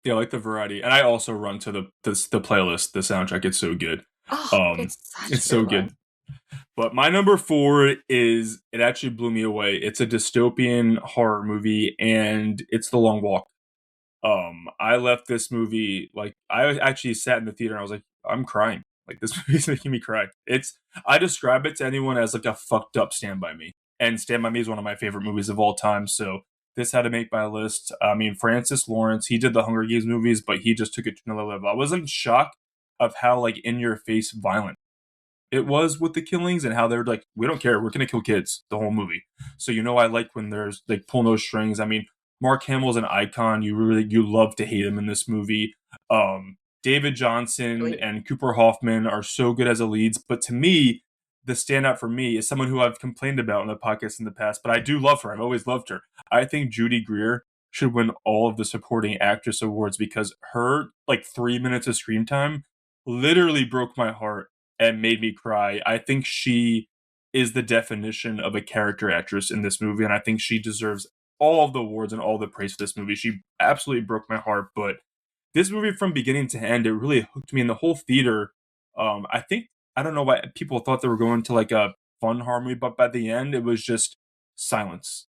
Yeah, I like the variety. And I also run to the playlist, the soundtrack. It's so good. Oh, it's such It's a so good one. good. But my number 4 is, it actually blew me away. It's a dystopian horror movie, and it's The Long Walk. I left this movie, like, I actually sat in the theater and I was like, I'm crying. Like, this movie's making me cry. I describe it to anyone as like a fucked up Stand By Me. And Stand By Me is one of my favorite movies of all time. So this had to make my list. I mean, Francis Lawrence, he did the Hunger Games movies, but he just took it to another level. I was in shock of how like in your face violent it was with the killings, and how they're like, we don't care, we're gonna kill kids the whole movie. So I like when there's like pulling those strings. I mean, Mark Hamill's an icon. You love to hate him in this movie. David Johnson Really? and Cooper Hoffman are so good as the leads, but to me, the standout for me is someone who I've complained about in the podcast in the past, but I do love her. I've always loved her. I think Judy Greer should win all of the supporting actress awards, because her like 3 minutes of screen time literally broke my heart and made me cry. I think she is the definition of a character actress in this movie, and I think she deserves all of the awards and all the praise for this movie. She absolutely broke my heart, but this movie from beginning to end, it really hooked me in the whole theater. I don't know why people thought they were going to like a fun horror movie, but by the end, it was just silence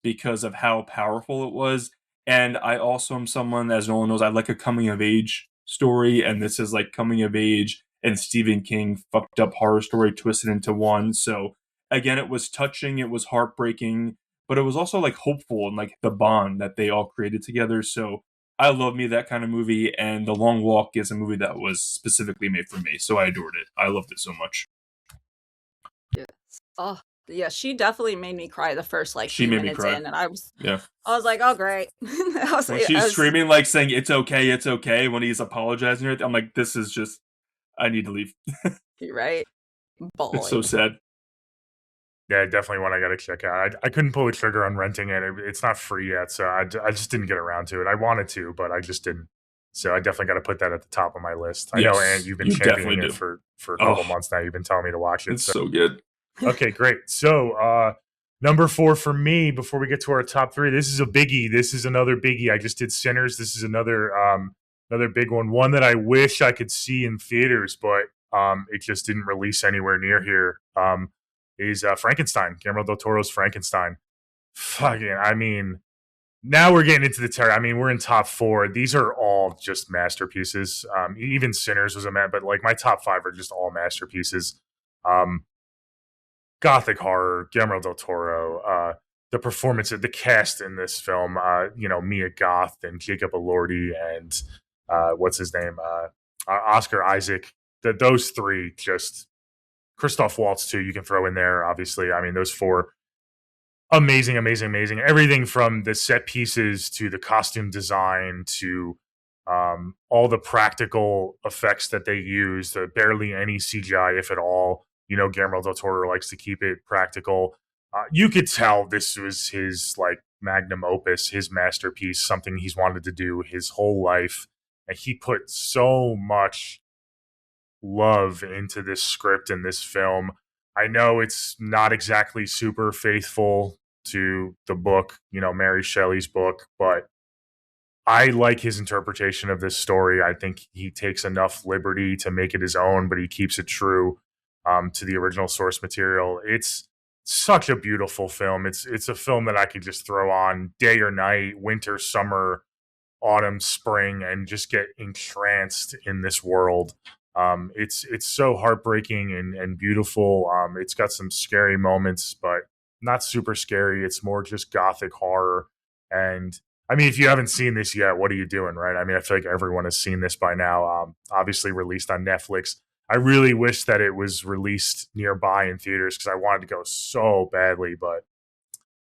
because of how powerful it was. And I also am someone, as Nolan knows, I like a coming of age story, and this is like coming of age and Stephen King fucked up horror story twisted into one. So again, it was touching, it was heartbreaking, but it was also like hopeful, and like the bond that they all created together. So I love me that kind of movie, and The Long Walk is a movie that was specifically made for me. So I adored it. I loved it so much. Yes. Oh, yeah, she definitely made me cry the first like She few made me minutes cry. in, and Yeah. I was like, oh great. When she's screaming, like saying it's okay, when he's apologizing, I'm like, this is just, I need to leave. You're right. It's so Bawling. sad. Yeah, definitely one I got to check out. I couldn't pull the trigger on renting it. It's not free yet, so I just didn't get around to it. I wanted to, but I just didn't. So I definitely got to put that at the top of my list. I know, Yes, and you've been you championing definitely it do. for a couple Oh, months now. You've been telling me to watch it. it's So so good. okay, great. So number 4 for me, before we get to our top 3, this is a biggie. This is another biggie. I just did Sinners. This is another big one. One that I wish I could see in theaters, but it just didn't release anywhere near here. Is Frankenstein, Guillermo del Toro's Frankenstein. Fucking, I mean, now we're getting into the terror. I mean, we're in top 4. These are all just masterpieces. Even Sinners was but like my top 5 are just all masterpieces. Gothic horror, Guillermo del Toro. the performance of the cast in this film. Mia Goth and Jacob Elordi and what's his name, Oscar Isaac. Those three, just Christoph Waltz too. You can throw in there, obviously. I mean, those four, amazing, amazing, amazing. Everything from the set pieces to the costume design to all the practical effects that they use. Barely any CGI, if at all. Guillermo del Toro likes to keep it practical. You could tell this was his like magnum opus, his masterpiece, something he's wanted to do his whole life, and he put so much love into this script and this film. I know it's not exactly super faithful to the book, Mary Shelley's book, but I like his interpretation of this story. I think he takes enough liberty to make it his own, but he keeps it true to the original source material. It's such a beautiful film. It's a film that I could just throw on day or night, winter, summer, autumn, spring, and just get entranced in this world. It's so heartbreaking and beautiful. It's got some scary moments, but not super scary. It's more just gothic horror. And I mean, if you haven't seen this yet, what are you doing, right? I mean, I feel like everyone has seen this by now. Obviously released on Netflix. I really wish that it was released nearby in theaters because I wanted to go so badly, but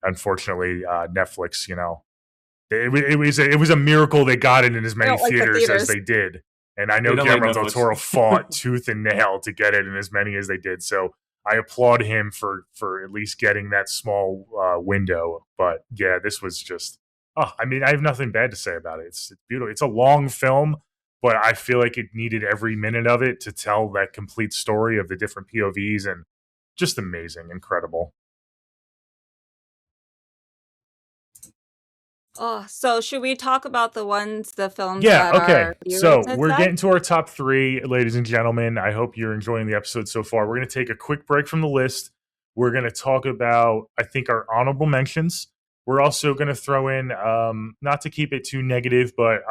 unfortunately, Netflix, it was a miracle they got it in as many theaters as they did. And I know Guillermo del Toro fought tooth and nail to get it in as many as they did. So I applaud him for at least getting that small window. But yeah, this was just, I mean, I have nothing bad to say about it. It's beautiful. It's a long film, but I feel like it needed every minute of it to tell that complete story of the different POVs, and just amazing, incredible. Oh, so should we talk about the films Yeah, that okay. our viewers So had we're said? getting to our top 3, ladies and gentlemen. I hope you're enjoying the episode so far. We're going to take a quick break from the list. We're going to talk about, I think, our honorable mentions. We're also going to throw in, not to keep it too negative, but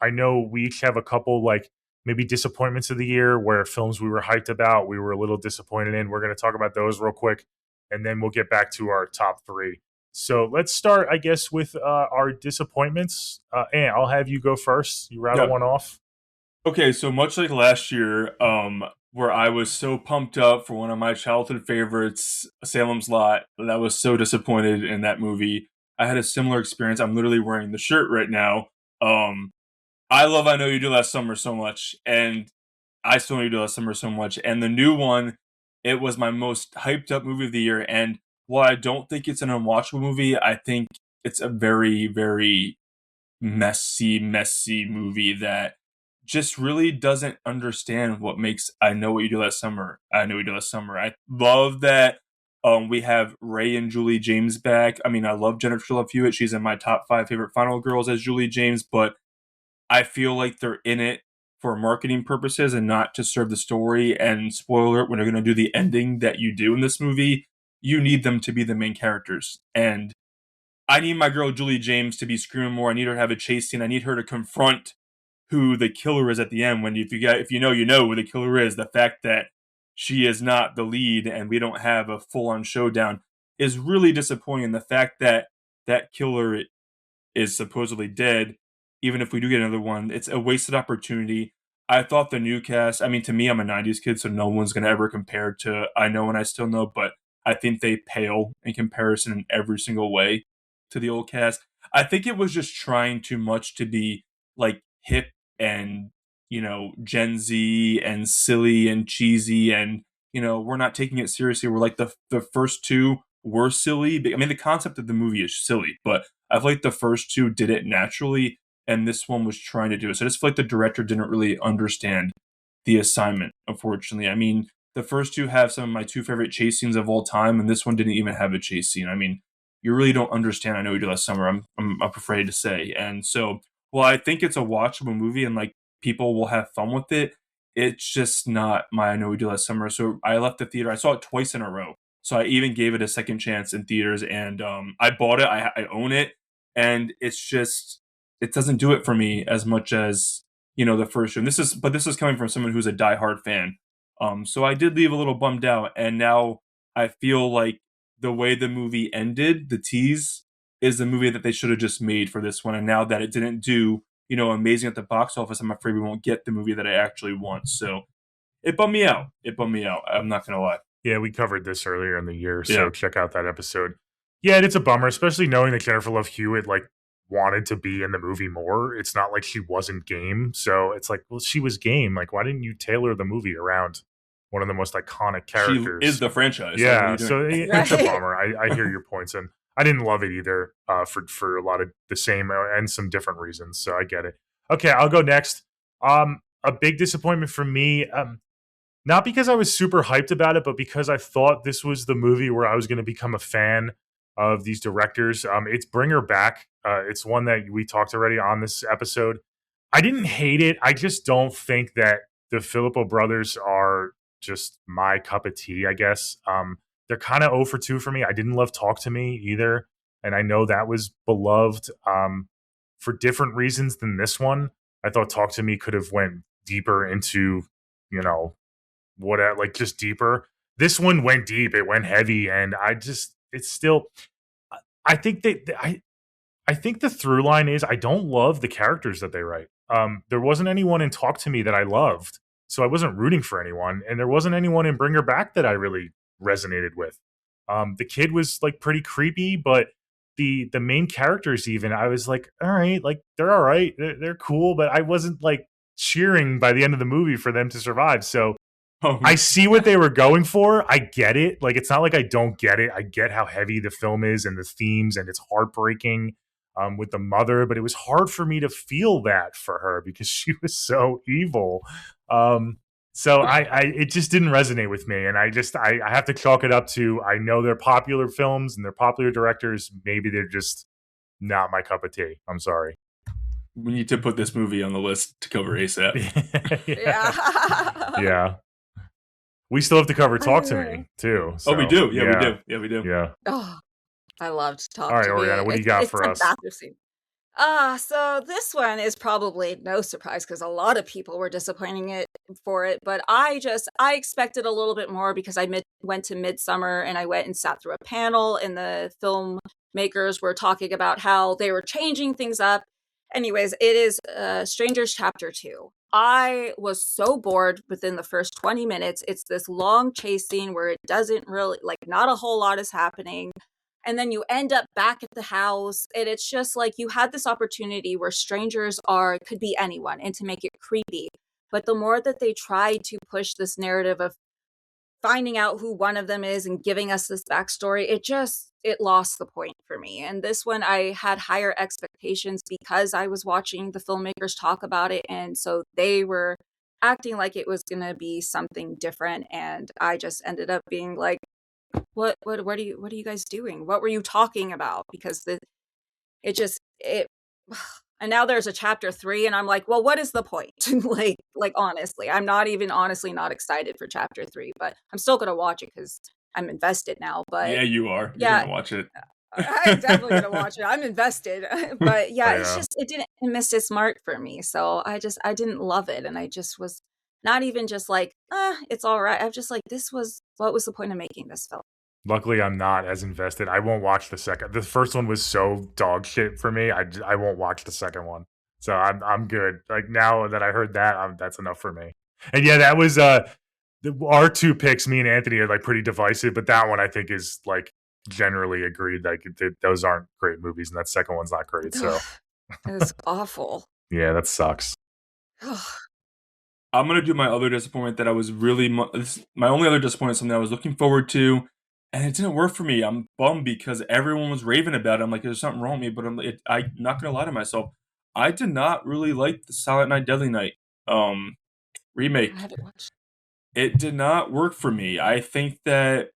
I know we each have a couple, like, maybe disappointments of the year where films we were hyped about, we were a little disappointed in. We're going to talk about those real quick, and then we'll get back to our top 3. So let's start, I guess, with our disappointments. And I'll have you go first. You rattle one off. Okay, so much like last year, where I was so pumped up for one of my childhood favorites, Salem's Lot, that I was so disappointed in that movie. I had a similar experience. I'm literally wearing the shirt right now. I love I Know You Do Last Summer so much, and I Still Know You Do Last Summer so much. And the new one, it was my most hyped up movie of the year. And while I don't think it's an unwatchable movie, I think it's a very, very messy movie that just really doesn't understand what makes I Know What You Do Last Summer. I Know What You Do Last Summer. I love that we have Ray and Julie James back. I mean, I love Jennifer Love Hewitt. She's in my top 5 favorite Final Girls as Julie James, but I feel like they're in it for marketing purposes and not to serve the story. And spoiler alert, when they're going to do the ending that you do in this movie, you need them to be the main characters. And I need my girl Julie James to be screaming more. I need her to have a chase scene. I need her to confront who the killer is at the end. When if you know who the killer is. The fact that she is not the lead and we don't have a full-on showdown is really disappointing. The fact that that killer is supposedly dead, even if we do get another one, it's a wasted opportunity. I thought the new cast, I mean, to me, I'm a 90s kid, so no one's going to ever compare to I Know and I Still Know, but I think they pale in comparison in every single way to the old cast. I think it was just trying too much to be like hip and, Gen Z and silly and cheesy, and, we're not taking it seriously. We're like the first two were silly. I mean, the concept of the movie is silly, but I feel like the first two did it naturally, and this one was trying to do it. So I just feel like the director didn't really understand the assignment, unfortunately. I mean, the first two have some of my 2 favorite chase scenes of all time, and this one didn't even have a chase scene. I mean, you really don't understand I Know You Do Last Summer, I'm afraid to say. And so, while I think it's a watchable movie and, like, people will have fun with it, it's just not my I Know You Do Last Summer. So I left the theater. I saw it twice in a row. So I even gave it a second chance in theaters, and I bought it. I own it, and it's just, it doesn't do it for me as much as, the first one. This is coming from someone who's a diehard fan. So I did leave a little bummed out, and now I feel like the way the movie ended, the tease, is the movie that they should have just made for this one. And now that it didn't do, amazing at the box office, I'm afraid we won't get the movie that I actually want. So it bummed me out. I'm not going to lie. Yeah, we covered this earlier in the year, so Yeah. check out that episode. Yeah, and it's a bummer, especially knowing that Jennifer Love Hewitt wanted to be in the movie more. It's not like she wasn't game, so it's like, well, she was game. Like, why didn't you tailor the movie around one of the most iconic characters? She is the franchise. Yeah, Like, what are so you doing? it's a Right. bummer. I hear your points, and I didn't love it either for a lot of the same and some different reasons. So I get it. Okay, I'll go next. A big disappointment for me. Not because I was super hyped about it, but because I thought this was the movie where I was going to become a fan of these directors. It's Bring Her Back. It's one that we talked already on this episode. I didn't hate it. I just don't think that the Filippo brothers are just my cup of tea, I guess. They're kind of 0 for 2 for me. I didn't love Talk to Me either. And I know that was beloved for different reasons than this one. I thought Talk to Me could have went deeper into, just deeper. This one went deep. It went heavy. And it's still, I think I think the through line is I don't love the characters that they write. There wasn't anyone in Talk to Me that I loved, so I wasn't rooting for anyone, and there wasn't anyone in Bring Her Back that I really resonated with. The kid was pretty creepy, but the main characters, even, I was like, all right, they're all right, they're cool, but I wasn't cheering by the end of the movie for them to survive. So Oh, I see what they were going for. I get it. It's not like I don't get it. I get how heavy the film is and the themes, and it's heartbreaking with the mother, but it was hard for me to feel that for her because she was so evil. So it just didn't resonate with me. And I have to chalk it up to, I know they're popular films and they're popular directors. Maybe they're just not my cup of tea. I'm sorry. we need to put this movie on the list to cover ASAP. Yeah. Yeah. We still have to cover Talk to Me too. Oh, we so, do. Yeah, we do. Yeah, we do. Yeah. Oh, I loved Talk All right, to Me. Oriana, what do you got It's for a us? bathroom scene. So this one is probably no surprise because a lot of people were disappointing for it, but I expected a little bit more because I went to Midsummer and I went and sat through a panel and the filmmakers were talking about how they were changing things up. Anyways, it is Strangers Chapter 2. I was so bored within the first 20 minutes. It's this long chase scene where it doesn't really, not a whole lot is happening. And then you end up back at the house, and it's just you had this opportunity where strangers could be anyone, and to make it creepy. But the more that they tried to push this narrative of finding out who one of them is and giving us this backstory, it lost the point for me. And this one, I had higher expectations because I was watching the filmmakers talk about it, and so they were acting like it was going to be something different, and I just ended up being like, what are you guys doing? What were you talking about? Because and now there's a chapter 3 and I'm like, well, what is the point? Honestly, I'm not even honestly not excited for chapter 3, but I'm still going to watch it because I'm invested now. But Yeah, you are. You're Yeah. gonna watch it. I'm definitely going to watch it. I'm invested. But yeah, Yeah. it missed its mark for me. So I didn't love it. And I just was not even just it's all right. I'm just what was the point of making this film? Luckily, I'm not as invested. I won't watch the second. The first one was so dog shit for me. I won't watch the second one. So I'm good. Now that I heard that, that's enough for me. And yeah, that was our two picks. Me and Anthony are pretty divisive, but that one I think is generally agreed. Those aren't great movies, and that second one's not great. So It was awful. yeah, that sucks. I'm gonna do my other disappointment that I was really my only other disappointment, something I was looking forward to, and it didn't work for me. I'm bummed because everyone was raving about it. I'm like, there's something wrong with me, but I'm not gonna lie to myself. I did not really like the Silent Night, Deadly Night remake. I haven't watched. It did not work for me. I think that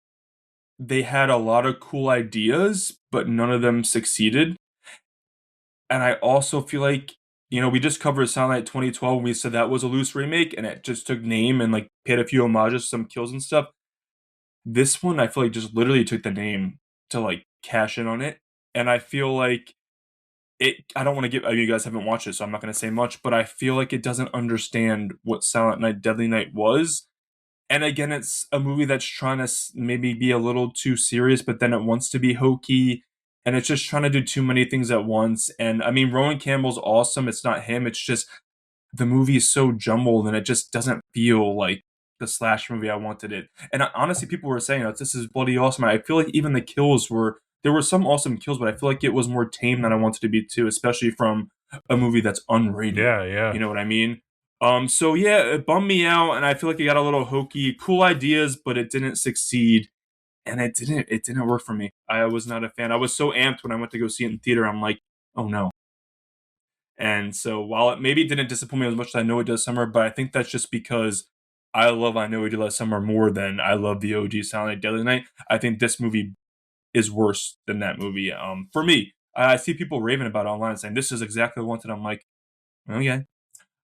they had a lot of cool ideas, but none of them succeeded. And I also feel like, we just covered Silent Night 2012 and we said that was a loose remake and it just took name and paid a few homages to some kills and stuff. This one, I feel like just literally took the name to cash in on it. And I feel like I don't want to you guys haven't watched it, so I'm not going to say much, but I feel like it doesn't understand what Silent Night, Deadly Night was. And again, it's a movie that's trying to maybe be a little too serious, but then it wants to be hokey, and it's just trying to do too many things at once. And I mean, Rowan Campbell's awesome. It's not him. It's just the movie is so jumbled, and it just doesn't feel like the slash movie I wanted it. And honestly, people were saying, oh, this is bloody awesome. I feel like even the kills there were some awesome kills, but I feel like it was more tame than I wanted to be too, especially from a movie that's unrated. Yeah. You know what I mean? So yeah, it bummed me out, and I feel like it got a little hokey. Cool ideas, but it didn't succeed, and it didn't work for me. I was not a fan. I was so amped when I went to go see it in theater. I'm like, oh no. And so while it maybe didn't disappoint me as much as I Know It Does Summer, but I think that's just because I love I Know It Does Summer more than I love the OG Silent Night Deadly Night. I think this movie is worse than that movie. For me, I see people raving about it online saying this is exactly what I wanted. I'm like, okay.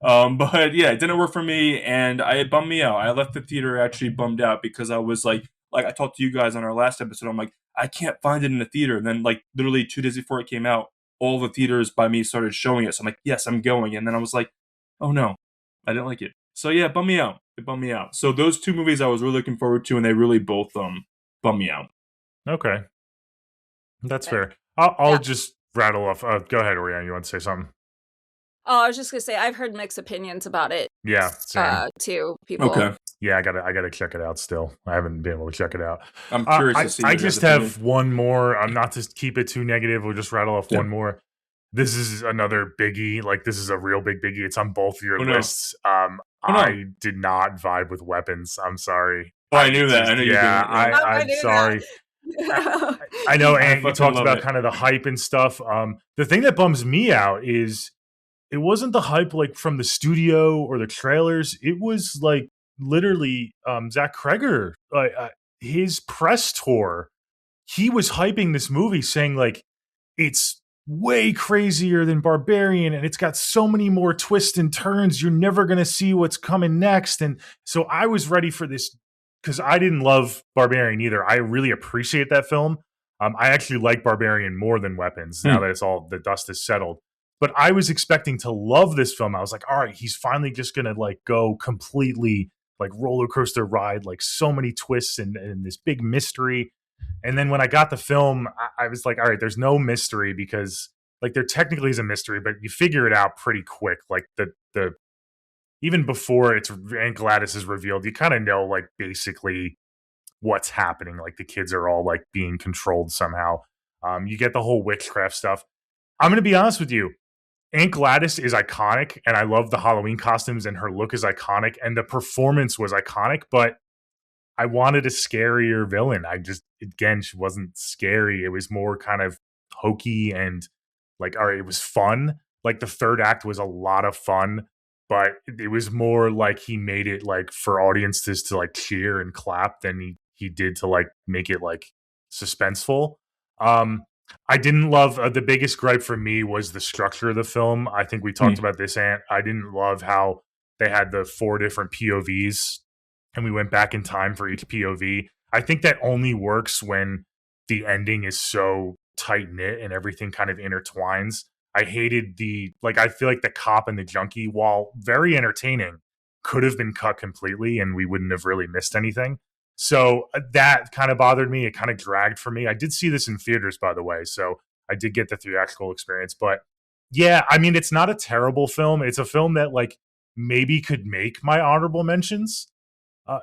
But yeah, it didn't work for me, and it bummed me out. I left the theater actually bummed out because I was like I talked to you guys on our last episode. I'm like, I can't find it in the theater. And then like literally 2 days before it came out, all the theaters by me started showing it. So I'm like, yes, I'm going. And then I was like, oh no, I didn't like it. So yeah, it bummed me out. It bummed me out. So those 2 movies I was really looking forward to, and they really both bummed me out. Okay. That's fair. I'll Yeah. just rattle off. Go ahead, Oriana. You want to say something? Oh, I was just gonna say I've heard mixed opinions about it Yeah, same. too. People. Okay. Yeah, I gotta check it out still. I haven't been able to check it out. I'm curious to see I your guys' just opinion. have one more. I'm not to keep it too negative. We'll just rattle off one more. This is another biggie. Like this is a real big biggie. It's on both of your lists. No. I did not vibe with Weapons. I'm sorry. Oh, I knew that. I knew you didn't. Yeah, Yeah. I'm knew sorry. that. I know, I and you fucking talked love about it. kind of the hype and stuff. The thing that bums me out is it wasn't the hype like from the studio or the trailers. It was like literally Zach Kreger, his press tour. He was hyping this movie, saying like it's way crazier than Barbarian, and it's got so many more twists and turns. You're never gonna see what's coming next. And so I was ready for this because I didn't love Barbarian either. I really appreciate that film. I actually like Barbarian more than Weapons now that it's all the dust is settled. But I was expecting to love this film. I was like, all right, he's finally just gonna like go completely like roller coaster ride, like so many twists and this big mystery. And then when I got the film, I was like, all right, there's no mystery because like there technically is a mystery, but you figure it out pretty quick. Like the even before it's Aunt Gladys is revealed, you kind of know like basically what's happening. Like the kids are all like being controlled somehow. You get the whole witchcraft stuff. I'm gonna be honest with you. Aunt Gladys is iconic, and I love the Halloween costumes, and her look is iconic, and the performance was iconic, but I wanted a scarier villain. Again, she wasn't scary. It was more kind of hokey and like, all right, it was fun. Like the third act was a lot of fun, but it was more like he made it like for audiences to like cheer and clap than he did to like make it like suspenseful. I didn't love the biggest gripe for me was the structure of the film. I think we talked about this, Ant. I didn't love how they had the 4 different POVs and we went back in time for each POV. I think that only works when the ending is so tight knit and everything kind of intertwines. I hated I feel like the cop and the junkie, while very entertaining, could have been cut completely and we wouldn't have really missed anything. So that kind of bothered me. It kind of dragged for me. I did see this in theaters, by the way, so I did get the theatrical experience. But yeah, I mean, it's not a terrible film. It's a film that like maybe could make my honorable mentions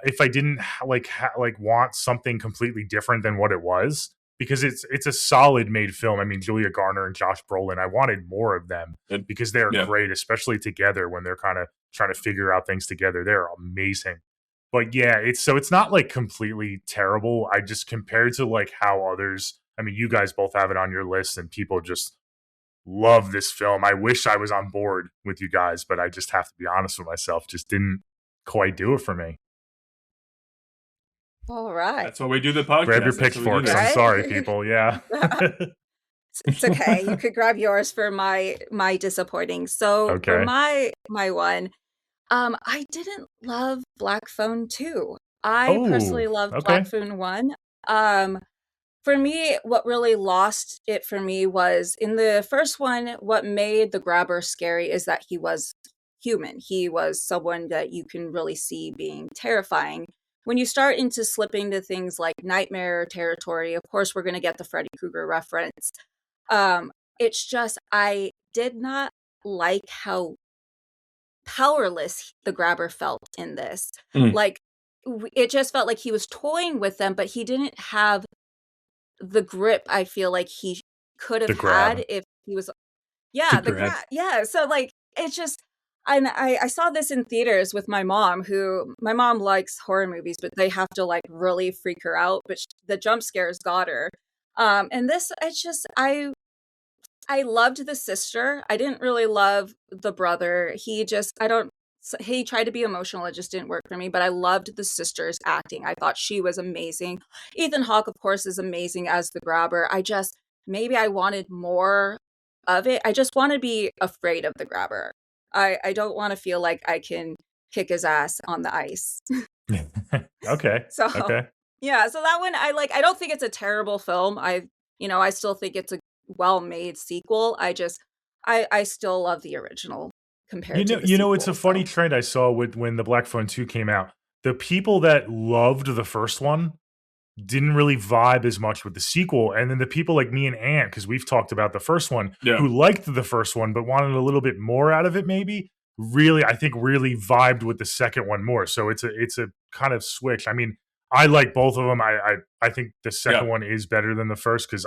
if I didn't want something completely different than what it was, because it's a solid made film. I mean, Julia Garner and Josh Brolin, I wanted more of them because they're great, especially together when they're kind of trying to figure out things together. They're amazing. But yeah, it's not like completely terrible. I just compared to like how others, I mean, you guys both have it on your list and people just love this film. I wish I was on board with you guys, but I just have to be honest with myself, just didn't quite do it for me. All right. That's why we do the podcast. Grab your That's why we do pitchforks. that. I'm sorry, people. Yeah. It's okay. You could grab yours for my disappointing. So for my one, I didn't love Black Phone 2. I personally loved Black Phone 1. For me, what really lost it for me was in the first one, what made the grabber scary is that he was human. He was someone that you can really see being terrifying. when you start into slipping to things like nightmare territory, of course, we're going to get the Freddy Krueger reference. It's just, I did not like how powerless the grabber felt in this. Mm. Like, it just felt like he was toying with them, but he didn't have the grip I feel like he could The have grab. had if he was, yeah, the grab. grab. Yeah. So, like, it's just, and I saw this in theaters with my mom, who, my mom likes horror movies, but they have to like really freak her out. But the jump scares got her. And this, it's just, I loved the sister. I didn't really love the brother. He just, he tried to be emotional. It just didn't work for me, but I loved the sister's acting. I thought she was amazing. Ethan Hawke, of course, is amazing as the grabber. Maybe I wanted more of it. I just want to be afraid of the grabber. I don't want to feel like I can kick his ass on the ice. Okay. So, Okay. yeah, so that one I don't think it's a terrible film. I still think it's a well-made sequel. I still love the original compared to the You know, it's a sequel, funny so. trend I saw with when the Black Phone 2 came out. The people that loved the first one didn't really vibe as much with the sequel. And then the people like me and Ant, because we've talked about the first one, Yeah. who liked the first one but wanted a little bit more out of it, maybe, I think really vibed with the second one more. So it's a kind of switch. I mean, I like both of them. I think the second Yeah. one is better than the first because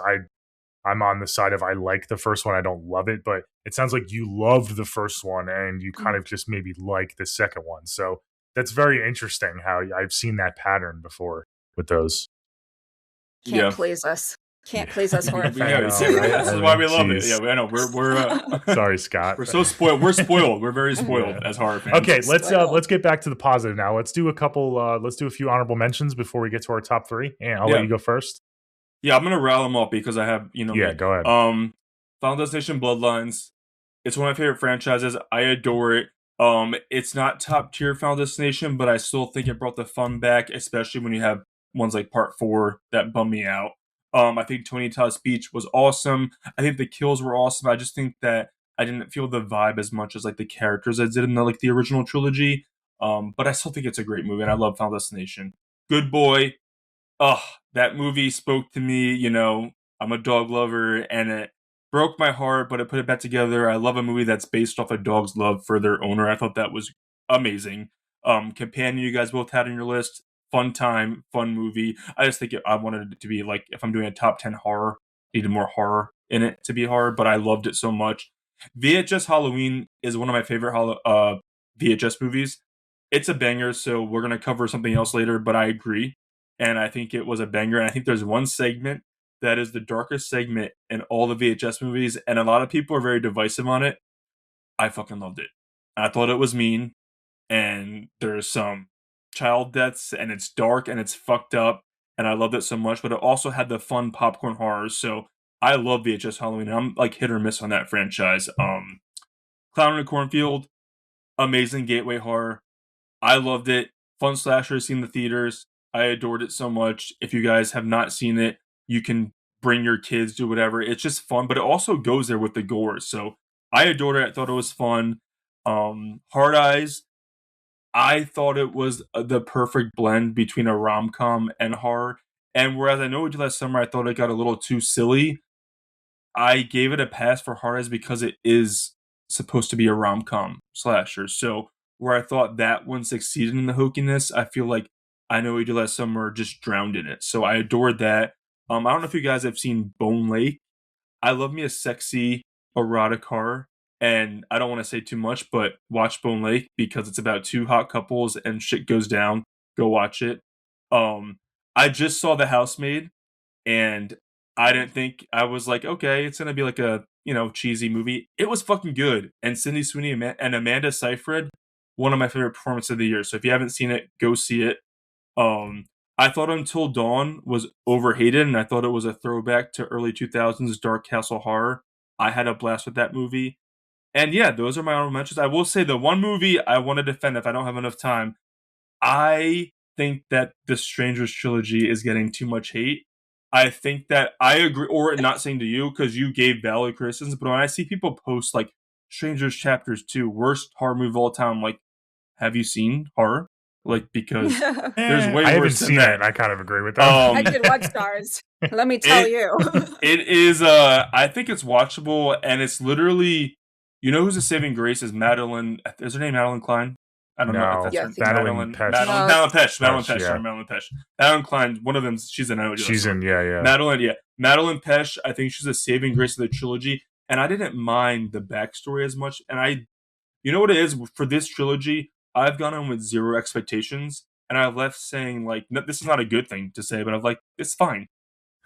I'm on the side of I like the first one. I don't love it, but it sounds like you loved the first one and you kind of just maybe like the second one. So that's very interesting how I've seen that pattern before with those. Can't Yeah. please us. Can't please us horror I Yeah, you know, see, fans. right? this I is why mean, we love it. geez. Yeah, I know. We're Sorry, Scott. we're so spoiled. We're spoiled. We're very spoiled as horror fans. Okay, Spoiled. let's get back to the positive now. Let's do a few honorable mentions before we get to our top three. And I'll Yeah. let you go first. Yeah, I'm gonna rattle them off because I have Yeah, me. go ahead. Final Destination Bloodlines. It's one of my favorite franchises. I adore it. It's not top tier Final Destination, but I still think it brought the fun back, especially when you have ones like Part 4 that bum me out. I think Tony Todd's speech was awesome. I think the kills were awesome. I just think that I didn't feel the vibe as much as like the characters I did in the original trilogy. But I still think it's a great movie, and I love Final Destination. Good Boy. That movie spoke to me. I'm a dog lover, and it broke my heart, but it put it back together. I love a movie that's based off a dog's love for their owner. I thought that was amazing. Companion, you guys both had on your list. Fun time, fun movie. I just think I wanted it to be like, if I'm doing a top 10 horror, needed more horror in it to be horror, but I loved it so much. VHS Halloween is one of my favorite VHS movies. It's a banger, so we're going to cover something else later, but I agree. And I think it was a banger. And I think there's one segment that is the darkest segment in all the VHS movies, and a lot of people are very divisive on it. I fucking loved it. I thought it was mean, and there's some child deaths, and it's dark, and it's fucked up, and I loved it so much, but it also had the fun popcorn horror, so I love VHS Halloween. I'm like hit or miss on that franchise. Clown in a Cornfield, amazing gateway horror. I loved it. Fun slasher, seen the theaters. I adored it so much. If you guys have not seen it, you can bring your kids, do whatever. It's just fun, but it also goes there with the gore. So I adored it. I thought it was fun. Hard Eyes, I thought it was the perfect blend between a rom-com and horror. And whereas I know we did last summer, I thought it got a little too silly. I gave it a pass for Hard Eyes because it is supposed to be a rom-com slasher. So where I thought that one succeeded in the hokiness, I feel like I Know We Did Last Summer just drowned in it. So I adored that. I don't know if you guys have seen Bone Lake. I love me a sexy erotic horror, and I don't want to say too much, but watch Bone Lake because it's about two hot couples and shit goes down. Go watch it. I just saw The Housemaid, and I didn't think, I was like, okay, it's gonna be like a cheesy movie. It was fucking good, and Sydney Sweeney and Amanda Seyfried, one of my favorite performances of the year. So if you haven't seen it, go see it. I thought Until Dawn was overhated, and I thought it was a throwback to early 2000s Dark Castle horror. I had a blast with that movie. And yeah, those are my honorable mentions. I will say the one movie I want to defend, if I don't have enough time, I think that the Strangers trilogy is getting too much hate. I think that I agree, or not saying to you, because you gave valid criticisms, but when I see people post like Strangers Chapters 2, worst horror movie of all time, I'm like, have you seen horror? like because Eh, there's way I haven't worse than seen that. it, and I kind of agree with that. I did 1 stars. Let me tell you. It is I think it's watchable, and it's literally, you know who's a saving grace is Madeline. Is her name Madeline Klein? I don't know if No, that's Yeah, I her. think Madeline Petsch. No. Madeline Petsch. Madeline Petsch, Petsch. yeah. Sorry, Madeline Petsch. Madeline Klein. One of them. She's in. She's in, yeah. Madeline Petsch. I think she's a saving grace of the trilogy, and I didn't mind the backstory as much. And you know what it is for this trilogy? I've gone in with zero expectations, and I've left saying like, no, this is not a good thing to say, but I'm like, it's fine,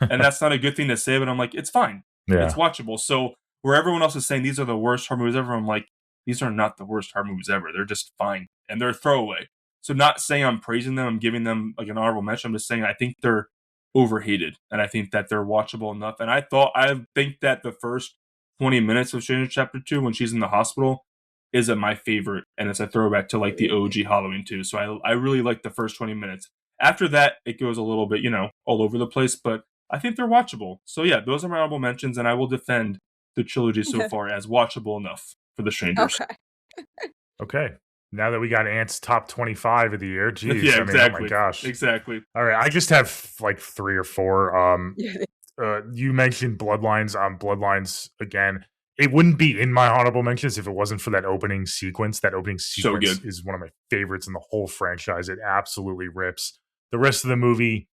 and that's not a good thing to say, but I'm like, it's fine. Yeah. It's watchable. So where everyone else is saying these are the worst horror movies ever, I'm like, these are not the worst horror movies ever. Think just fine, and they're throwaway. So not saying I'm praising them, I'm giving them like an honorable mention. I'm just saying I think they're overhated, and I think that they're watchable enough. And I think that the first 20 minutes of Stranger Chapter 2 when she's in the hospital is my favorite, and it's a throwback to like the OG Halloween 2. So I really like the first 20 minutes. After that, it goes a little bit, all over the place, but I think they're watchable. So yeah, those are my honorable mentions, and I will defend the trilogy so far as watchable enough for the Strangers. Okay. Okay. Now that we got Ant's top 25 of the year, geez, Yeah, I mean, exactly. oh my gosh. Exactly. All right, I just have like 3 or 4. Yeah. You mentioned Bloodlines. Bloodlines again. It wouldn't be in my honorable mentions if it wasn't for that opening sequence. That opening sequence good. is one of my favorites in the whole franchise. It absolutely rips. The rest of the movie,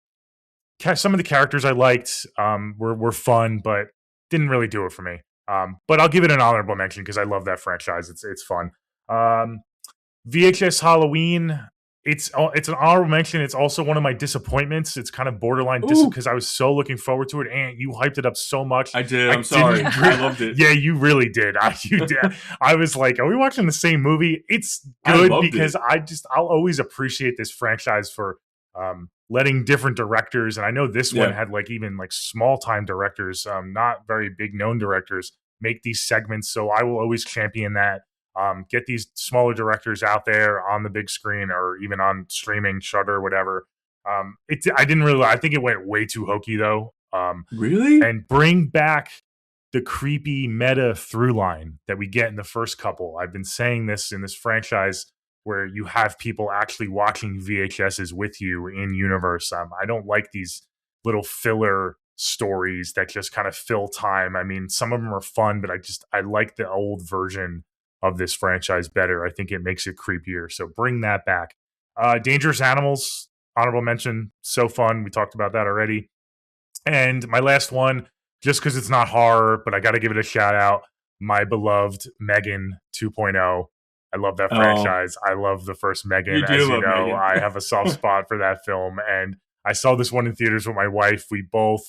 some of the characters I liked were fun, but didn't really do it for me. But I'll give it an honorable mention because I love that franchise. It's fun. VHS Halloween. It's an honorable mention. It's also one of my disappointments. It's kind of borderline because I was so looking forward to it, and you hyped it up so much. I did. I'm sorry. I loved it. Yeah, you really did. You did. I was like, "Are we watching the same movie?" It's I good loved because it. I'll always appreciate this franchise for letting different directors, and I know this one had like even like small time directors, not very big known directors, make these segments. So I will always champion that. Get these smaller directors out there on the big screen or even on streaming, Shudder, whatever. I didn't really. I think it went way too hokey though. Really? And bring back the creepy meta through line that we get in the first couple. I've been saying this in this franchise where you have people actually watching VHSs with you in universe. I don't like these little filler stories that just kind of fill time. I mean, some of them are fun, but I like the old version of this franchise better. I think it makes it creepier. So bring that back. Dangerous Animals, honorable mention. So fun. We talked about that already. And my last one, just because it's not horror, but I got to give it a shout out. My beloved Megan 2.0. I love that franchise. I love the first Megan. You do As you love know, Megan. I have a soft spot for that film. And I saw this one in theaters with my wife. We both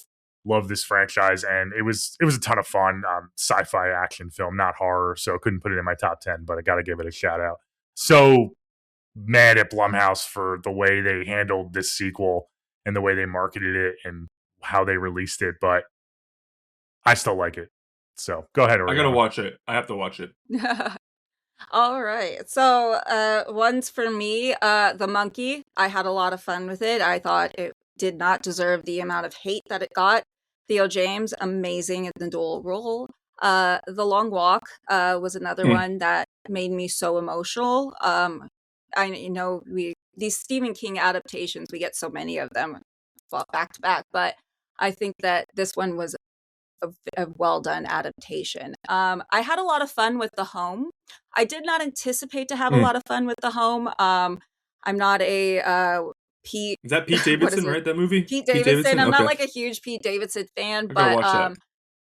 love this franchise, and it was a ton of fun. Sci-fi action film, not horror, so I couldn't put it in my top 10, but I got to give it a shout out. So mad at Blumhouse for the way they handled this sequel and the way they marketed it and how they released it, but I still like it. So go ahead, I Oriana. gotta watch it. I have to watch it. All right. So, ones for me, The Monkey. I had a lot of fun with it. I thought it did not deserve the amount of hate that it got. Theo James, amazing in the dual role. The Long Walk was another one that made me so emotional. These Stephen King adaptations, we get so many of them back to back, but I think that this one was a well done adaptation. I had a lot of fun with The Home. I did not anticipate to have a lot of fun with The Home. I'm not a Pete. Is that Pete What Davidson, is it? right? That movie? Pete Davidson. I'm not Okay. like a huge Pete Davidson fan, I gotta but watch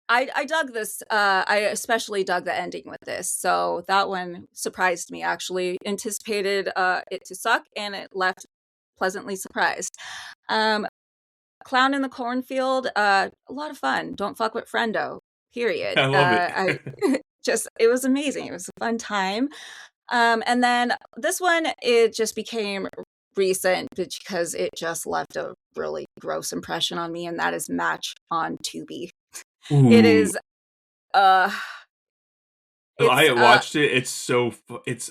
that. I dug this. I especially dug the ending with this. So that one surprised me, actually. Anticipated it to suck, and it left pleasantly surprised. Clown in the Cornfield, a lot of fun. Don't fuck with Friendo, period. I love it. It was amazing. It was a fun time. And then this one, it just became recent because it just left a really gross impression on me, and that is Match on Tubi. It is I it's, watched it. It's so.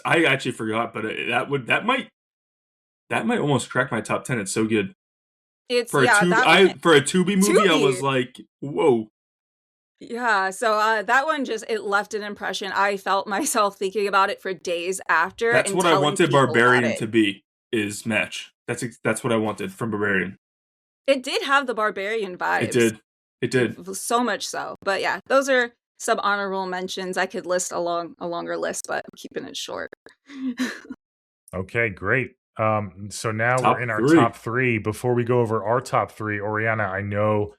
I actually forgot, but that might almost crack my top 10. It's so good it's for yeah, a that one, for a Tubi movie. I Tubi. was like, whoa. Yeah, so that one it left an impression. I felt myself thinking about it for days after. That's and what I telling wanted people about Barbarian it. to be. is match. That's what I wanted from Barbarian. It did have the barbarian vibes. It did. So much so. But yeah, those are some honorable mentions. I could list a longer list, but I'm keeping it short. Okay, great. So now Top we're in our three. top three. Before we go over our top three, Oriana, I know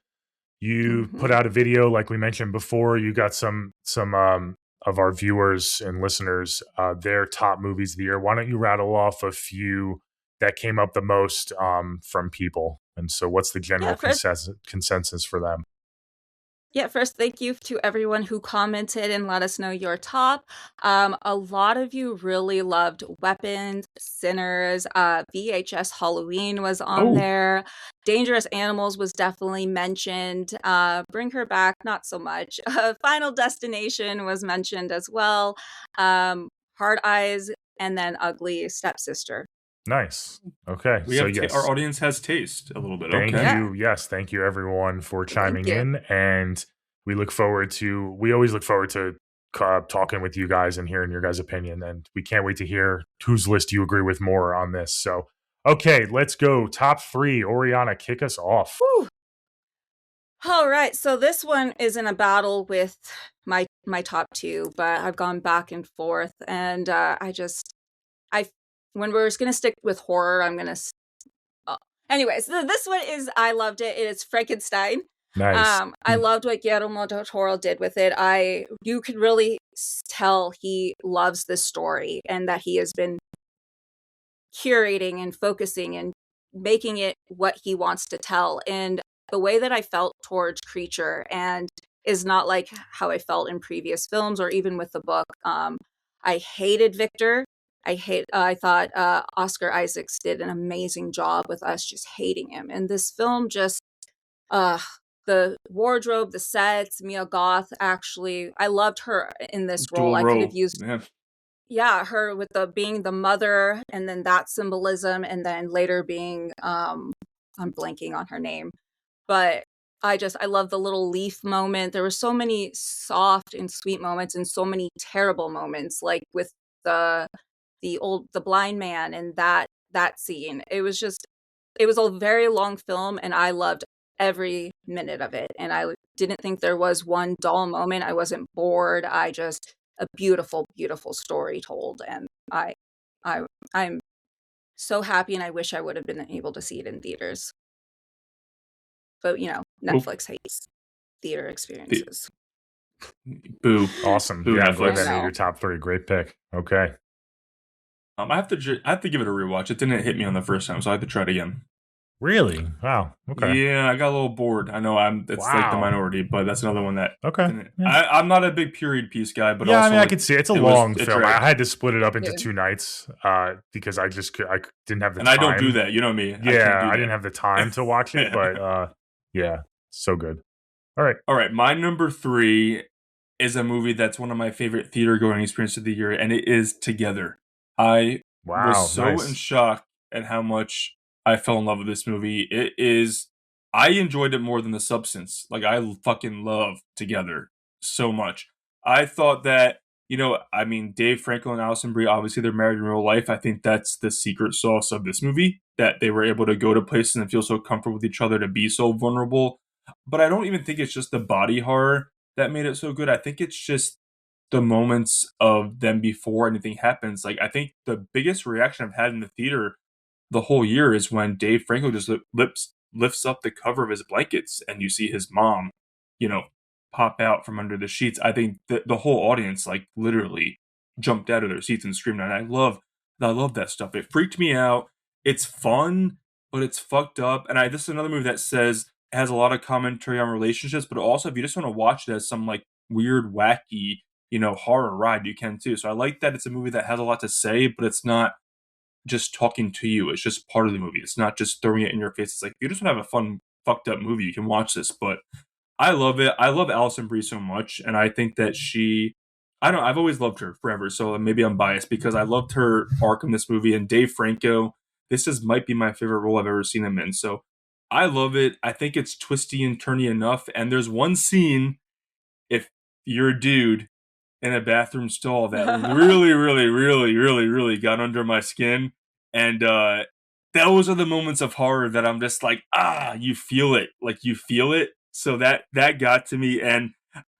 you Mhm. put out a video, like we mentioned before. You got some of our viewers and listeners their top movies of the year. Why don't you rattle off a few that came up the most from people? And so, what's the general consensus for them? Yeah, first, thank you to everyone who commented and let us know your top. A lot of you really loved Weapons, Sinners, VHS Halloween was on Oh. there. Dangerous Animals was definitely mentioned. Bring Her Back, not so much. Final Destination was mentioned as well. Hard Eyes, and then Ugly Stepsister. Nice. Okay. We so have yes, our audience has taste a little bit. thank Okay. Yeah. you. Yes, thank you everyone for chiming you. in, and we always look forward to talking with you guys and hearing your guys' opinion, and we can't wait to hear whose list you agree with more on this. So, okay, let's go. Top three. Oriana, kick us off. Whew. All right, so this one is in a battle with my top two, but I've gone back and forth, and when we're gonna stick with horror, I'm gonna. Anyways, this one is I loved it. It is Frankenstein. Nice. I loved what Guillermo del Toro did with it. You could really tell he loves this story and that he has been curating and focusing and making it what he wants to tell. And the way that I felt towards Creature and is not like how I felt in previous films or even with the book. I hated Victor. I thought Oscar Isaacs did an amazing job with us just hating him. And this film just, the wardrobe, the sets, Mia Goth, actually, I loved her in this role. I could have used, her with being the mother and then that symbolism and then later being, I'm blanking on her name, but I love the little leaf moment. There were so many soft and sweet moments and so many terrible moments, like with the blind man and that scene. It was a very long film and I loved every minute of it. And I didn't think there was one dull moment. I wasn't bored. A beautiful, beautiful story told. And I'm so happy and I wish I would have been able to see it in theaters. But, Netflix hates theater experiences. Boo. Awesome. Boo, Yeah, I'm glad Netflix. that made your top three. Great pick. Okay. I have to give it a rewatch. It didn't hit me on the first time, so I have to try it again. Really? Wow. Okay. Yeah, I got a little bored. I know it's like the Wow. minority, but that's another one that. Okay. I'm not a big period piece guy, but yeah, also I mean, I could see it. It's a long film. dragged. I had to split it up into Yeah. 2 nights because I didn't have the And time. I don't do that. You know me. Yeah, I didn't have the time to watch it, but yeah, so good. All right. All right, my number 3 is a movie that's one of my favorite theater going experiences of the year, and it is Together. I Wow. was so nice. in shock at how much I fell in love with this movie. I enjoyed it more than The Substance. Like, I fucking love Together so much. I thought that, Dave Franco and Alison Brie, obviously they're married in real life. I think that's the secret sauce of this movie, that they were able to go to places and feel so comfortable with each other to be so vulnerable. But I don't even think it's just the body horror that made it so good. I think it's just the moments of them before anything happens. Like, I think the biggest reaction I've had in the theater the whole year is when Dave Franco just lifts up the cover of his blankets and you see his mom, pop out from under the sheets. I think the whole audience, like, literally jumped out of their seats and screamed. And I love that stuff. It freaked me out. It's fun, but it's fucked up. And this is another movie that has a lot of commentary on relationships, but also if you just want to watch it as some like weird, wacky, horror ride, you can too. So I like that it's a movie that has a lot to say, but it's not just talking to you. It's just part of the movie. It's not just throwing it in your face. It's like, if you just want to have a fun, fucked up movie, you can watch this. But I love it. I love Alison Brie so much, and I think that I've always loved her forever, so maybe I'm biased because I loved her arc in this movie. And Dave Franco, might be my favorite role I've ever seen him in. So I love it. I think it's twisty and turny enough. And there's one scene, if you're a dude, in a bathroom stall that really, really, really, really, really got under my skin. And those are the moments of horror that I'm just like, you feel it. Like, you feel it. So that got to me. And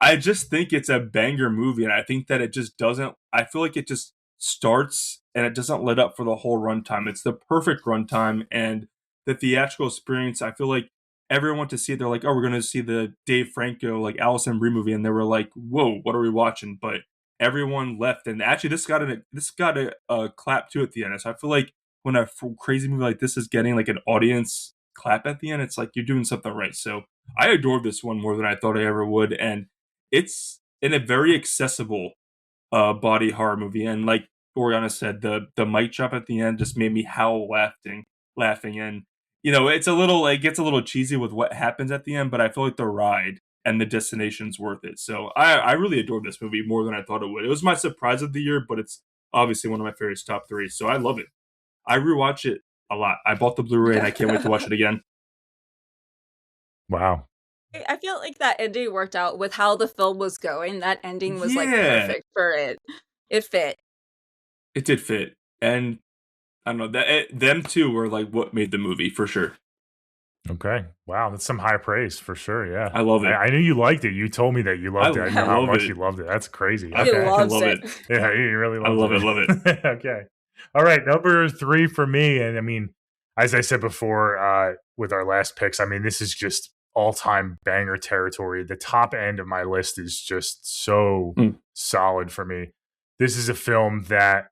I just think it's a banger movie. And I think that it just doesn't, I feel like it just starts and it doesn't let up for the whole runtime. It's the perfect runtime. And the theatrical experience, I feel like everyone went to see it. They're like, oh, we're going to see the Dave Franco, like Alison Brie movie. And they were like, whoa, what are we watching? But everyone left. And actually, this got a clap too at the end. So I feel like when a crazy movie like this is getting like an audience clap at the end, it's like you're doing something right. So I adored this one more than I thought I ever would. And it's in a very accessible body horror movie. And like Oriana said, the mic drop at the end just made me howl laughing. And, you know, it gets a little cheesy with what happens at the end, but I feel like the ride and the destination's worth it. So I really adored this movie more than I thought it would. It was my surprise of the year, but it's obviously one of my favorites, top 3. So I love it. I rewatch it a lot. I bought the Blu-ray and I can't wait to watch it again. Wow. I feel like that ending worked out with how the film was going. That ending was like Yeah. perfect for it. It fit. It did fit. And I don't know, them two were like what made the movie for sure. Okay. Wow. That's some high praise for sure. Yeah. I love it. I knew you liked it. You told me that you loved it. I know how love much it. you loved it. That's crazy. He Okay. loves love it. Yeah, you really I love it. Okay. All right. Number 3 for me. And I mean, as I said before, with our last picks, I mean, this is just all-time banger territory. The top end of my list is just so solid for me. This is a film that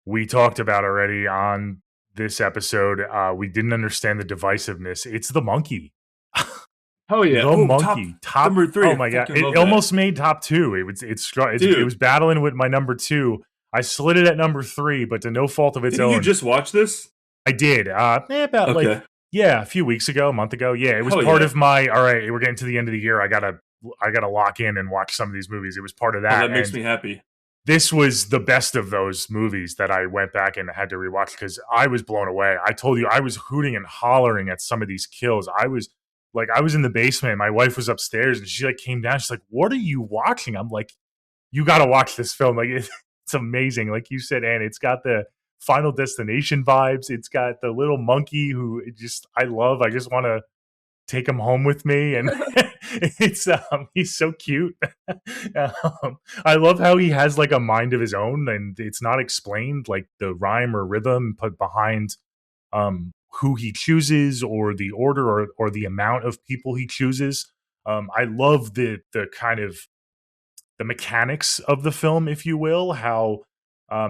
we talked about already on this episode. We didn't understand the divisiveness. It's The Monkey. Oh yeah, The Monkey. Top number 3. Oh my god, it almost made top 2. It was battling with my number 2. I slid it at number 3, but to no fault of its Didn't own. you just watch this? I did. About like a few weeks ago, a month ago. Yeah, it was part of my. All right, we're getting to the end of the year. I gotta lock in and watch some of these movies. It was part of that. That makes me happy. This was the best of those movies that I went back and had to rewatch because I was blown away. I told you I was hooting and hollering at some of these kills. I was in the basement. My wife was upstairs and she like came down. She's like, "What are you watching?" I'm like, "You got to watch this film. Like it's amazing." Like you said, Anne, it's got the Final Destination vibes. It's got the little monkey who I love. I just want to take him home with me, and it's he's so cute. I love how he has like a mind of his own, and it's not explained like the rhyme or rhythm put behind who he chooses or the order or the amount of people he chooses. I love the kind of the mechanics of the film, if you will, how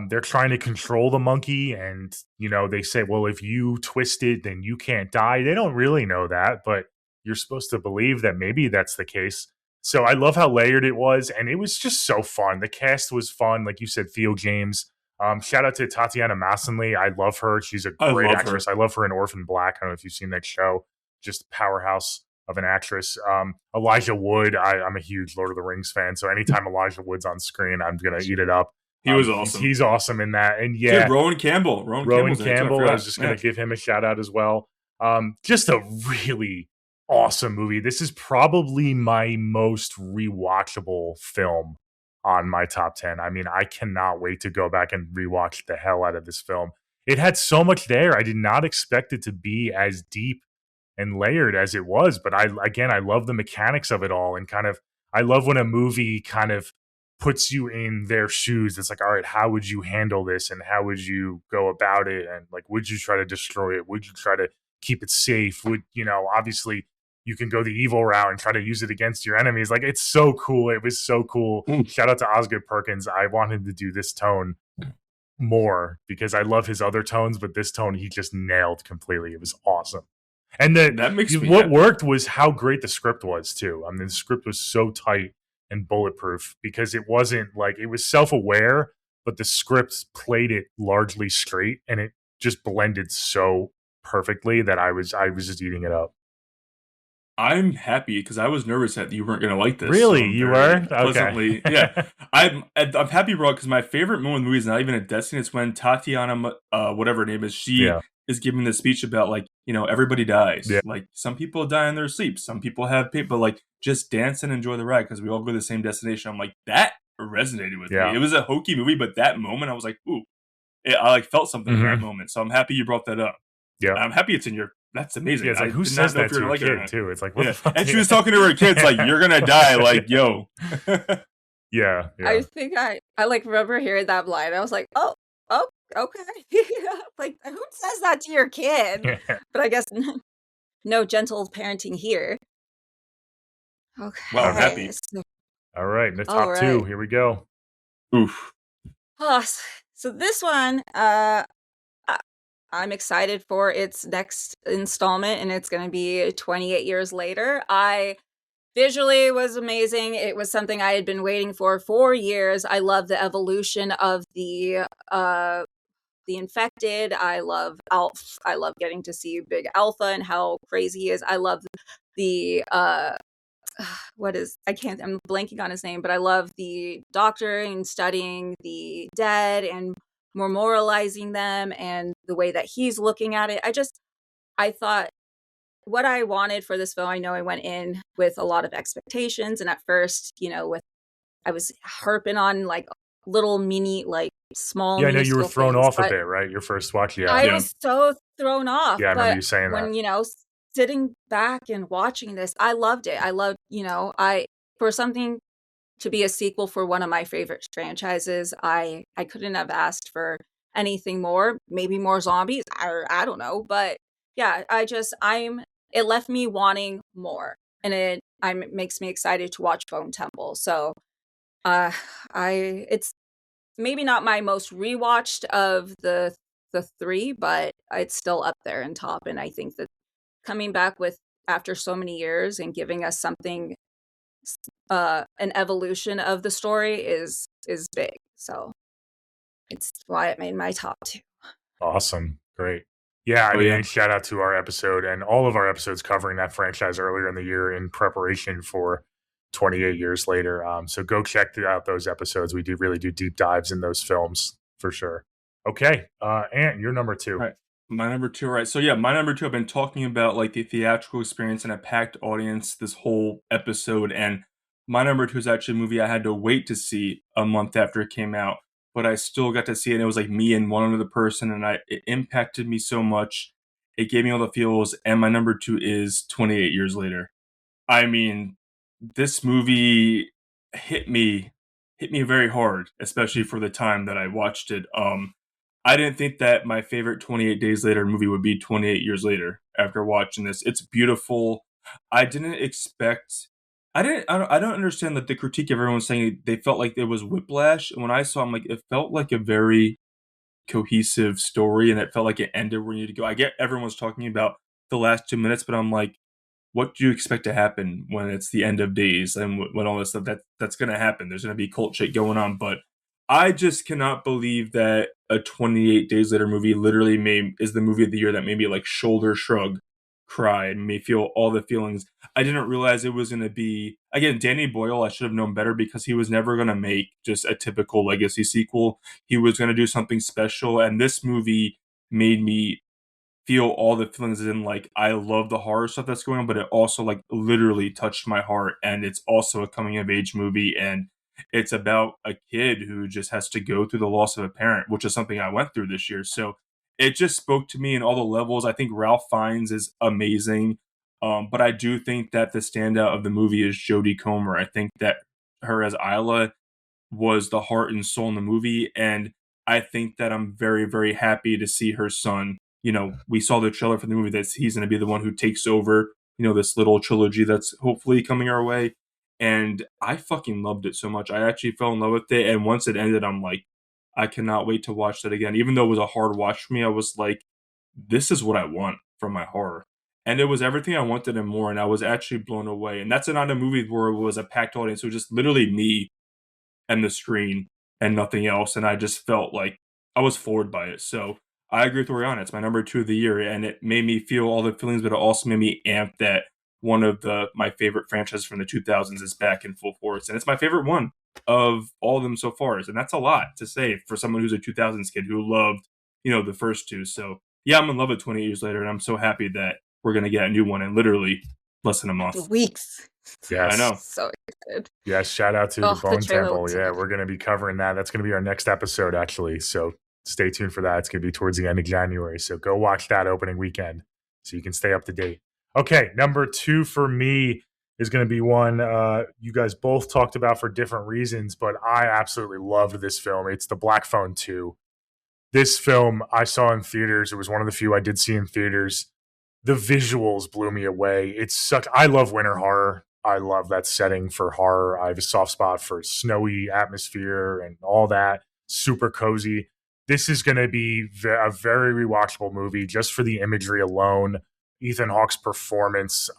they're trying to control the monkey, and they say, well, if you twist it, then you can't die. They don't really know that, but you're supposed to believe that maybe that's the case. So I love how layered it was, and it was just so fun. The cast was fun, like you said, Theo James. Shout out to Tatiana Maslany. I love her. She's a great actress. I love her in Orphan Black. I don't know if you've seen that show. Just a powerhouse of an actress. Elijah Wood. I'm a huge Lord of the Rings fan, so anytime Elijah Wood's on screen, I'm gonna eat it up. He was awesome. He's awesome in that. And yeah, dude, Rowan Campbell. Rowan Campbell. I was just going to give him a shout out as well. Just a really awesome movie. This is probably my most rewatchable film on my top 10. I mean, I cannot wait to go back and rewatch the hell out of this film. It had so much there. I did not expect it to be as deep and layered as it was. But I love the mechanics of it all, and I love when a movie kind of puts you in their shoes. It's like, all right, how would you handle this, and how would you go about it, and like, would you try to destroy it? Would you try to keep it safe? Would obviously you can go the evil route and try to use it against your enemies. Like, it's so cool. It was so cool. Shout out to Osgood Perkins. I want him to do this tone more because I love his other tones, but this tone he just nailed completely. It was awesome. And that makes me what happy. worked was how great the script was too. I mean, the script was so tight and bulletproof because it wasn't like, it was self-aware, but the script played it largely straight, and it just blended so perfectly that I was just eating it up. I'm happy because I was nervous that you weren't going to like this. Really? So You were? Pleasantly, Okay. yeah. I'm happy, bro, because my favorite moment in the movie is not even a Destiny. It's when Tatiana, whatever her name is, she is giving the speech about, like, everybody dies. Yeah. Like, some people die in their sleep. Some people have pain, but like, just dance and enjoy the ride because we all go to the same destination. I'm like, that resonated with me. It was a hokey movie, but that moment I was like, ooh, I like felt something in that Mhm. moment. So I'm happy you brought that up. Yeah. I'm happy it's in your. That's amazing. Yeah, it's like, I who did says not know that if you to were a like it or kid, not. too? It's like, what Yeah. the fuck? And she was talking to her kids like, "You're gonna die." Like, yo. Yeah, yeah. I think I like remember hearing that line. I was like, oh, okay. Like, who says that to your kid? But I guess no gentle parenting here. Wow, I'm Okay. happy. So, All right, the all top two. right. Here we go. Oof. So this one, I'm excited for its next installment, and it's going to be 28 years later. I visually was amazing. It was something I had been waiting for years. I love the evolution of the infected. I love Alf. I love getting to see Big Alpha and how crazy he is. I love the I'm blanking on his name, but I love the doctor and studying the dead and memorializing them and the way that he's looking at it. I thought what I wanted for this film, I know I went in with a lot of expectations, and at first, I was harping on like little mini, like small Yeah, I know you were minuscule thrown things, off a but bit, right? Your first watch, yeah. I Yeah. was so thrown off. Yeah, I remember But you saying that. when, sitting back and watching this, I loved it. I loved, for something to be a sequel for one of my favorite franchises, I couldn't have asked for anything more. Maybe more zombies, or I don't know. But yeah, it left me wanting more. And it makes me excited to watch Bone Temple. So it's maybe not my most rewatched of the three, but it's still up there in top. And I think that coming back with after so many years and giving us something, an evolution of the story is big. So it's why it made my top two. Awesome. Great. Yeah, I Oh, mean, yeah. and shout out to our episode and all of our episodes covering that franchise earlier in the year in preparation for 28 years later. So go check out those episodes. We really do deep dives in those films for sure. Okay, Ant, you're number two. Right. My number two, right? So yeah, my number two. I've been talking about like the theatrical experience and a packed audience this whole episode, and my number two is actually a movie I had to wait to see a month after it came out, but I still got to see it. And it was like me and one other person, and it impacted me so much. It gave me all the feels. And my number two is 28 Years Later. I mean, this movie hit me very hard, especially for the time that I watched it. I didn't think that my favorite 28 Days Later movie would be 28 Years Later after watching this. It's beautiful. I didn't expect I don't understand that the critique of everyone saying they felt like it was whiplash. And when I saw, I'm like, it felt like a very cohesive story, and it felt like it ended where you need to go. I get everyone's talking about the last 2 minutes, but I'm like, what do you expect to happen when it's the end of days and when all this stuff that's going to happen? There's going to be cult shit going on, but I just cannot believe that a 28 Days Later movie literally is the movie of the year that made me like shoulder shrug, cry, and made me feel all the feelings. I didn't realize it was going to be, again, Danny Boyle. I should have known better because he was never going to make just a typical legacy sequel. He was going to do something special, and this movie made me feel all the feelings in, like, I love the horror stuff that's going on, but it also like literally touched my heart. And it's also a coming of age movie, and it's about a kid who just has to go through the loss of a parent, which is something I went through this year. So it just spoke to me in all the levels. I think Ralph Fiennes is amazing. But I do think that the standout of the movie is Jodie Comer. I think that her as Isla was the heart and soul in the movie. And I think that I'm very, very happy to see her son. You know, we saw the trailer for the movie that he's going to be the one who takes over, this little trilogy that's hopefully coming our way. And I fucking loved it so much. I actually fell in love with it. And once it ended, I'm like, I cannot wait to watch that again. Even though it was a hard watch for me, I was like, this is what I want from my horror. And it was everything I wanted and more. And I was actually blown away. And that's not a movie where it was a packed audience. It was just literally me and the screen and nothing else. And I just felt like I was floored by it. So I agree with Oriana. It's my number two of the year. And it made me feel all the feelings, but it also made me amped that one of my favorite franchises from the 2000s is back in full force. And it's my favorite one of all of them so far. And that's a lot to say for someone who's a 2000s kid who loved, the first two. So yeah, I'm in love with 28 Years Later. And I'm so happy that we're going to get a new one in literally less than a month. Weeks. Yes. I know. So excited. Yes, shout out to Oh, the the Bone trailer Temple. looks Yeah, good. we're going to be covering that. That's going to be our next episode, actually. So stay tuned for that. It's going to be towards the end of January. So go watch that opening weekend so you can stay up to date. Okay, number 2 for me is going to be one you guys both talked about for different reasons, but I absolutely loved this film. It's The Black Phone 2. This film I saw in theaters. It was one of the few I did see in theaters. The visuals blew me away. I love winter horror. I love that setting for horror. I have a soft spot for snowy atmosphere and all that. Super cozy. This is going to be a very rewatchable movie just for the imagery alone. Ethan Hawke's performance,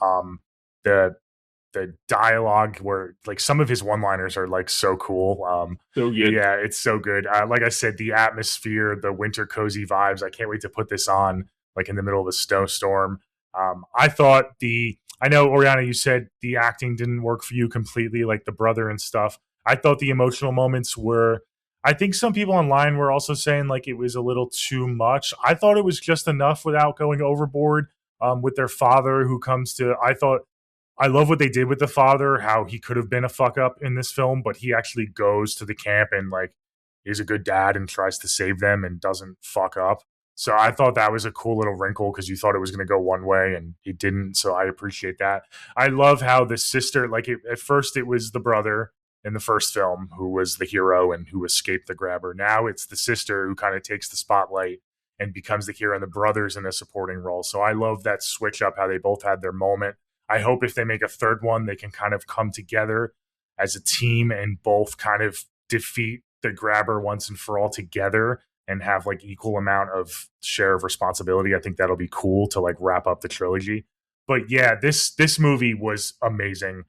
the dialogue, where like some of his one-liners are like so cool. So good. Yeah, it's so good. Like I said, the atmosphere, the winter cozy vibes. I can't wait to put this on like in the middle of a snowstorm. I know, Oriana, you said the acting didn't work for you completely, like the brother and stuff. I thought the emotional moments were, I think some people online were also saying like it was a little too much. I thought it was just enough without going overboard with their father who comes to, I love what they did with the father, how he could have been a fuck up in this film, but he actually goes to the camp and like is a good dad and tries to save them and doesn't fuck up. So I thought that was a cool little wrinkle because you thought it was going to go one way and it didn't. So I appreciate that. I love how the sister, at first it was the brother in the first film who was the hero and who escaped the grabber. Now it's the sister who kind of takes the spotlight and becomes the hero, and the brother's in a supporting role. So I love that switch up, how they both had their moment. I hope if they make a third one, they can kind of come together as a team and both kind of defeat the grabber once and for all together and have like equal amount of share of responsibility. I think that'll be cool to like wrap up the trilogy. But yeah, this movie was amazing.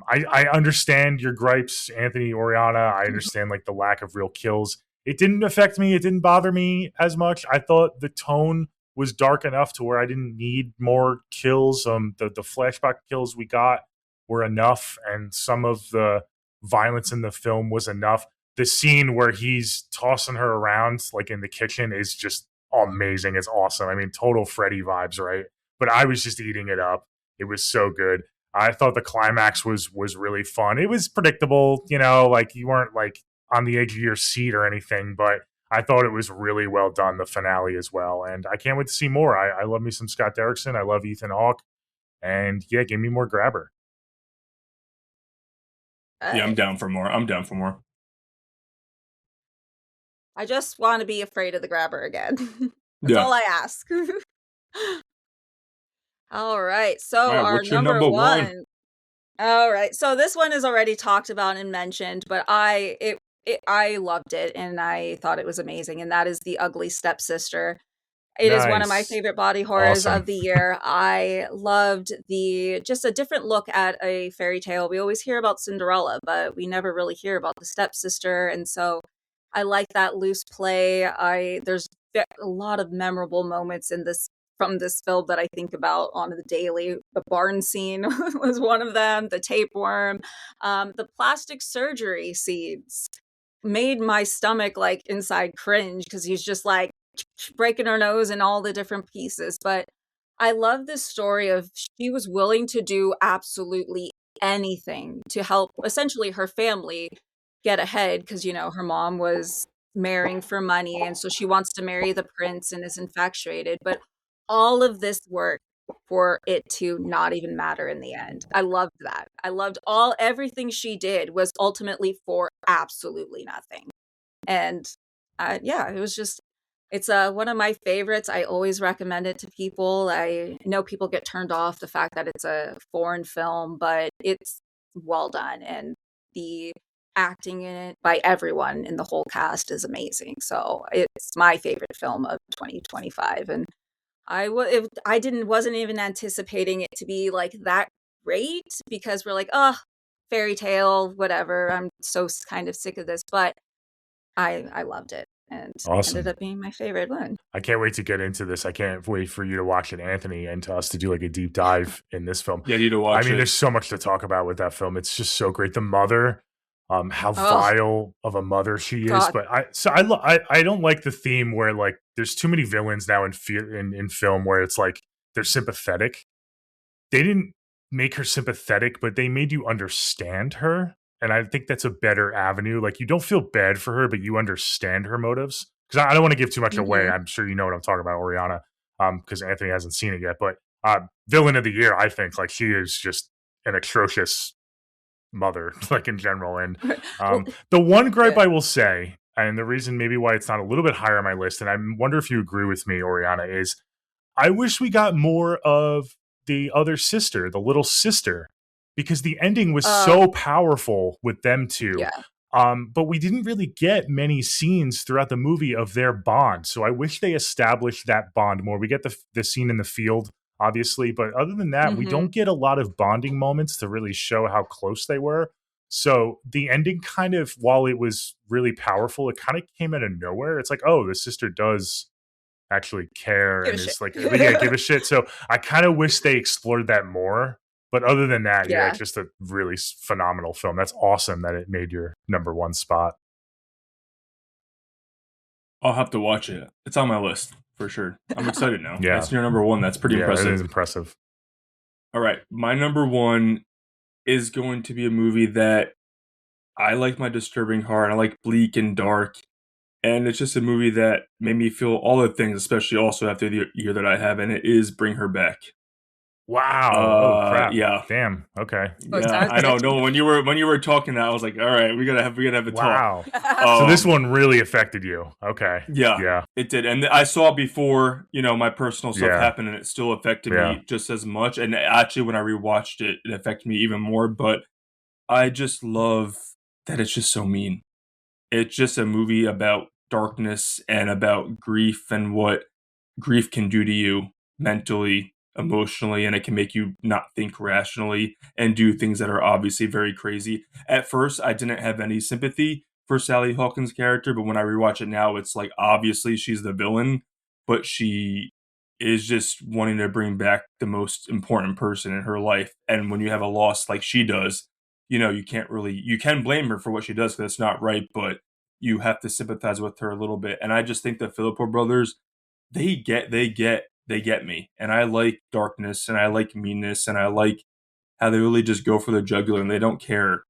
I understand your gripes, Anthony, Oriana. I understand like the lack of real kills. It didn't affect me. It didn't bother me as much. I thought the tone was dark enough to where I didn't need more kills. The flashback kills we got were enough, and some of the violence in the film was enough. The scene where he's tossing her around like in the kitchen is just amazing. It's awesome. I mean, total Freddy vibes, right? But I was just eating it up. It was so good. I thought the climax was really fun. It was predictable, like you weren't like on the edge of your seat or anything, but I thought it was really well done, the finale as well. And I can't wait to see more. I love me some Scott Derrickson. I love Ethan Hawke. And yeah, give me more Grabber. Yeah, I'm down for more. I just want to be afraid of the grabber again. That's all I ask. All right. So our what's your number number one. one? All right. So this one is already talked about and mentioned, but I loved it and I thought it was amazing. And that is The Ugly Stepsister. It is one of my Nice. favorite body horrors Awesome. of the year. I loved just a different look at a fairy tale. We always hear about Cinderella, but we never really hear about the stepsister. And so I like that loose play. There's a lot of memorable moments from this film that I think about on the daily. The barn scene was one of them. The tapeworm, the plastic surgery scenes made my stomach like inside cringe because he's just like breaking her nose in all the different pieces. But I love this story of she was willing to do absolutely anything to help essentially her family get ahead because, her mom was marrying for money. And so she wants to marry the prince and is infatuated. But all of this work for it to not even matter in the end. I loved that. I loved everything she did was ultimately for absolutely nothing. And it was just, it's one of my favorites. I always recommend it to people. I know people get turned off the fact that it's a foreign film, but it's well done. And the acting in it by everyone in the whole cast is amazing. So it's my favorite film of 2025. And wasn't even anticipating it to be like that great because we're like, oh, fairy tale, whatever. I'm so kind of sick of this, but I loved it and Awesome. ended up being my favorite one. I can't wait to get into this. I can't wait for you to watch it, Anthony, and to us to do like a deep dive in this film. Yeah, you need to watch it. There's so much to talk about with that film. It's just so great. The mother, how vile of a mother she is. God. But I don't like the theme where like there's too many villains now in film where it's like they're sympathetic. They didn't make her sympathetic, but they made you understand her. And I think that's a better avenue. Like you don't feel bad for her, but you understand her motives. because I don't want to give too much away. Mhm. I'm sure you know what I'm talking about, Oriana, because Anthony hasn't seen it yet. But villain of the year, I think, like, she is just an atrocious mother, like, in general. And Well, the one gripe yeah. I will say, and the reason maybe why it's not a little bit higher on my list, and I wonder if you agree with me, Oriana, is I wish we got more of the other sister, the little sister, because the ending was Uh, so powerful with them two. yeah. But we didn't really get many scenes throughout the movie of their bond. So I wish they established that bond more. We get the scene in the field, obviously, but other than that, we Mhm. don't get a lot of bonding moments to really show how close they were. So the ending kind of, while it was really powerful, it kind of came out of nowhere. It's like, oh, the sister does actually care Give a and shit. is like, yeah, give a shit. So I kind of wish they explored that more. But other than that, yeah, it's Yeah. just a really phenomenal film. That's awesome that it made your number one spot. I'll have to watch it. It's on my list for sure. I'm excited now. Yeah. That's your number one. That's pretty Yeah, that is impressive. impressive. All right, my number one is going to be a movie that I like my disturbing horror, and I like bleak and dark, and it's just a movie that made me feel all the things, especially also after the year that I have, and it is Bring Her Back. Wow. Oh crap. Yeah, Damn. Okay. Oh, it yeah, sounds I know. good. No, when you were talking that, I was like, all right, we gotta have a talk. Wow. So this one really affected you. Okay. Yeah, Yeah. it did, and I saw it before, my personal stuff Yeah. happened, and it still affected Yeah. me just as much. And actually, when I rewatched it, it affected me even more. But I just love that it's just so mean. It's just a movie about darkness and about grief and what grief can do to you mentally, emotionally, and it can make you not think rationally and do things that are obviously very crazy. At first, I didn't have any sympathy for Sally Hawkins' character, but when I rewatch it now, it's like obviously she's the villain, but she is just wanting to bring back the most important person in her life. And when you have a loss like she does, you can blame her for what she does because it's not right, but you have to sympathize with her a little bit. And I just think the Filippo brothers, they get me. And I like darkness and I like meanness and I like how they really just go for the jugular and they don't care.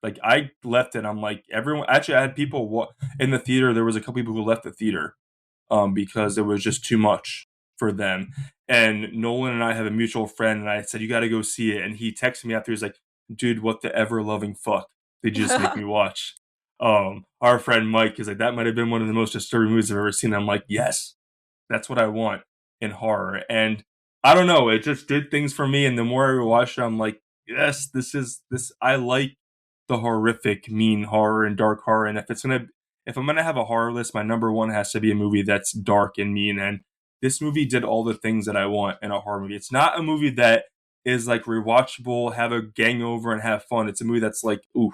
Like I left it, I'm like everyone. Actually, I had people in the theater. There was a couple people who left the theater because it was just too much for them. And Nolan and I have a mutual friend, and I said you got to go see it. And he texted me after. He's like, "Dude, what the ever loving fuck did you just make me watch?" Our friend Mike is like, "That might have been one of the most disturbing movies I've ever seen." I'm like, "Yes, that's what I want in horror." And I don't know, it just did things for me. And the more I rewatched it, I'm like, yes, this. I like the horrific, mean horror and dark horror. And if I'm gonna have a horror list, my number one has to be a movie that's dark and mean. And this movie did all the things that I want in a horror movie. It's not a movie that is like rewatchable, have a gang over and have fun. It's a movie that's like, ooh,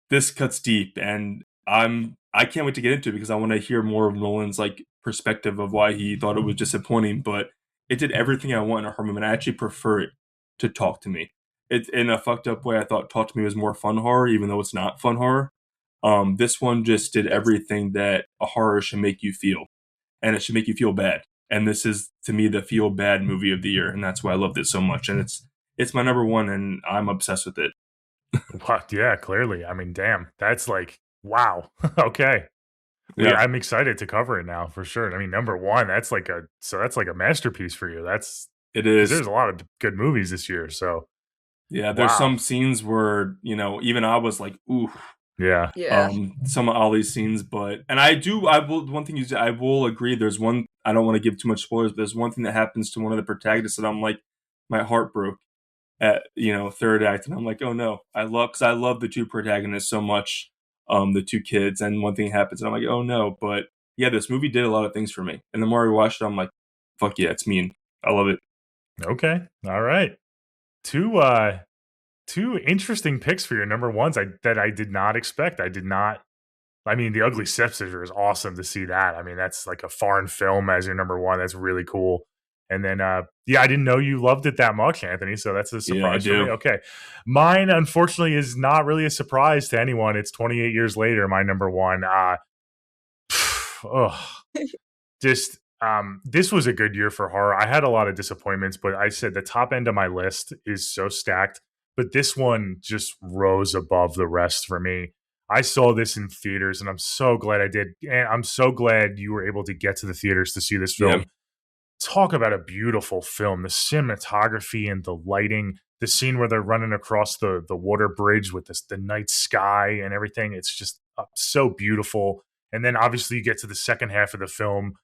this cuts deep, and I can't wait to get into it because I want to hear more of Nolan's like perspective of why he thought it was disappointing, but it did everything I want in a horror movie, and I actually prefer it to Talk to Me. It in a fucked up way. I thought Talk to Me was more fun horror, even though it's not fun horror. This one just did everything that a horror should make you feel, and it should make you feel bad. And this is to me the feel bad movie of the year, and that's why I loved it so much. And it's my number one, and I'm obsessed with it. What? Yeah, clearly. I mean, damn. That's like, wow. Okay. Yeah, Yeah, I'm excited to cover it now for sure. I mean, number one, that's like a masterpiece for you. That's it because is. there's a lot of good movies this year. So Yeah, there's wow. some scenes where, even I was like, ooh, Yeah. Yeah. some of Ollie's scenes, one thing I will agree, there's one, I don't want to give too much spoilers, but there's one thing that happens to one of the protagonists that I'm like, my heart broke at, third act, and I'm like, oh no, because I love the two protagonists so much, the two kids, and one thing happens, and I'm like, oh no, but yeah, this movie did a lot of things for me, and the more I watched it, I'm like, fuck yeah, it's mean. I love it. Okay. All right. Two two interesting picks for your number ones that I did not expect. I mean, The Ugly Stepsister is awesome to see that. I mean, that's like a foreign film as your number one. That's really cool. And then, yeah, I didn't know you loved it that much, Anthony. So that's a Yeah, I surprise for me. do. Okay. Mine, unfortunately, is not really a surprise to anyone. It's 28 years later, my number one. Just, this was a good year for horror. I had a lot of disappointments, but I said the top end of my list is so stacked. But this one just rose above the rest for me. I saw this in theaters, and I'm so glad I did. And I'm so glad you were able to get to the theaters to see this film. Yeah. Talk about a beautiful film. The cinematography and the lighting, the scene where they're running across the water bridge with the night sky and everything. It's just so beautiful. And then obviously you get to the second half of the film,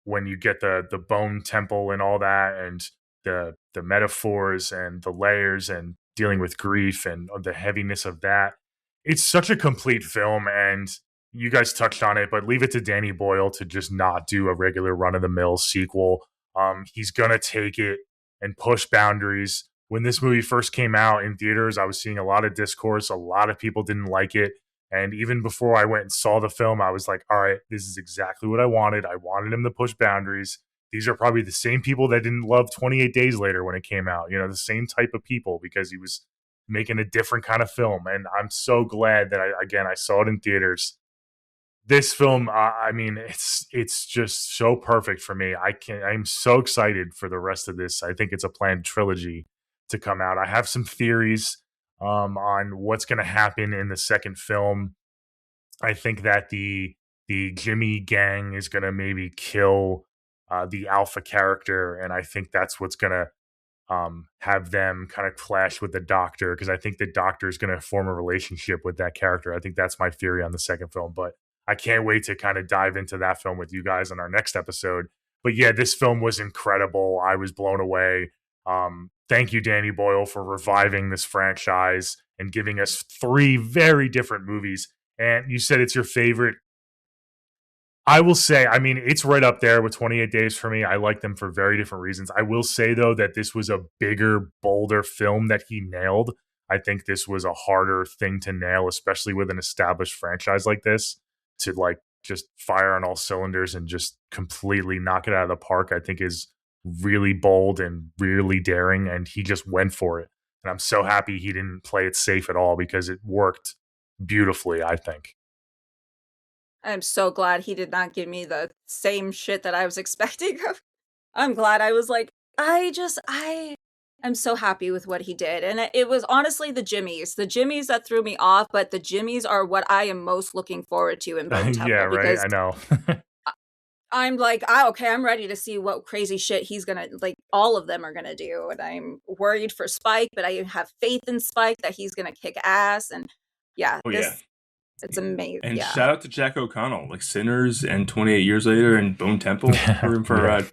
when you get the bone temple and all that, and the metaphors and the layers and dealing with grief and the heaviness of that. It's such a complete film, and you guys touched on it, but leave it to Danny Boyle to just not do a regular run of the mill sequel. He's gonna take it and push boundaries. When this movie first came out in theaters, I was seeing a lot of discourse. A lot of people didn't like it. And even before I went and saw the film, I was like, all right, this is exactly what I wanted. I wanted him to push boundaries. These are probably the same people that didn't love 28 Days Later when it came out, the same type of people, because he was making a different kind of film. And I'm so glad that I saw it in theaters. This film, it's just so perfect for me. I'm so excited for the rest of this. I think it's a planned trilogy to come out. I have some theories on what's going to happen in the second film. I think that the Jimmy gang is going to maybe kill the Alpha character, and I think that's what's going to have them kind of clash with the Doctor, because I think the Doctor is going to form a relationship with that character. I think that's my theory on the second film, but I can't wait to kind of dive into that film with you guys on our next episode. But yeah, this film was incredible. I was blown away. Thank you, Danny Boyle, for reviving this franchise and giving us 3 very different movies. And you said it's your favorite. I will say, it's right up there with 28 Days for me. I like them for very different reasons. I will say, though, that this was a bigger, bolder film that he nailed. I think this was a harder thing to nail, especially with an established franchise like this, to just fire on all cylinders and just completely knock it out of the park. I think is really bold and really daring, and he just went for it. And I'm so happy he didn't play it safe at all, because it worked beautifully, I think. I'm so glad he did not give me the same shit that I was expecting. I'm glad. I was like, I am so happy with what he did. And it was honestly the Jimmies that threw me off, but the Jimmies are what I am most looking forward to in Bone Temple. Yeah, right. I know. I'm like, okay, I'm ready to see what crazy shit he's gonna, all of them are gonna do. And I'm worried for Spike, but I have faith in Spike that he's gonna kick ass. And yeah, it's amazing. And shout out to Jack O'Connell, Sinners and 28 Years Later and Bone Temple. Room for a ride.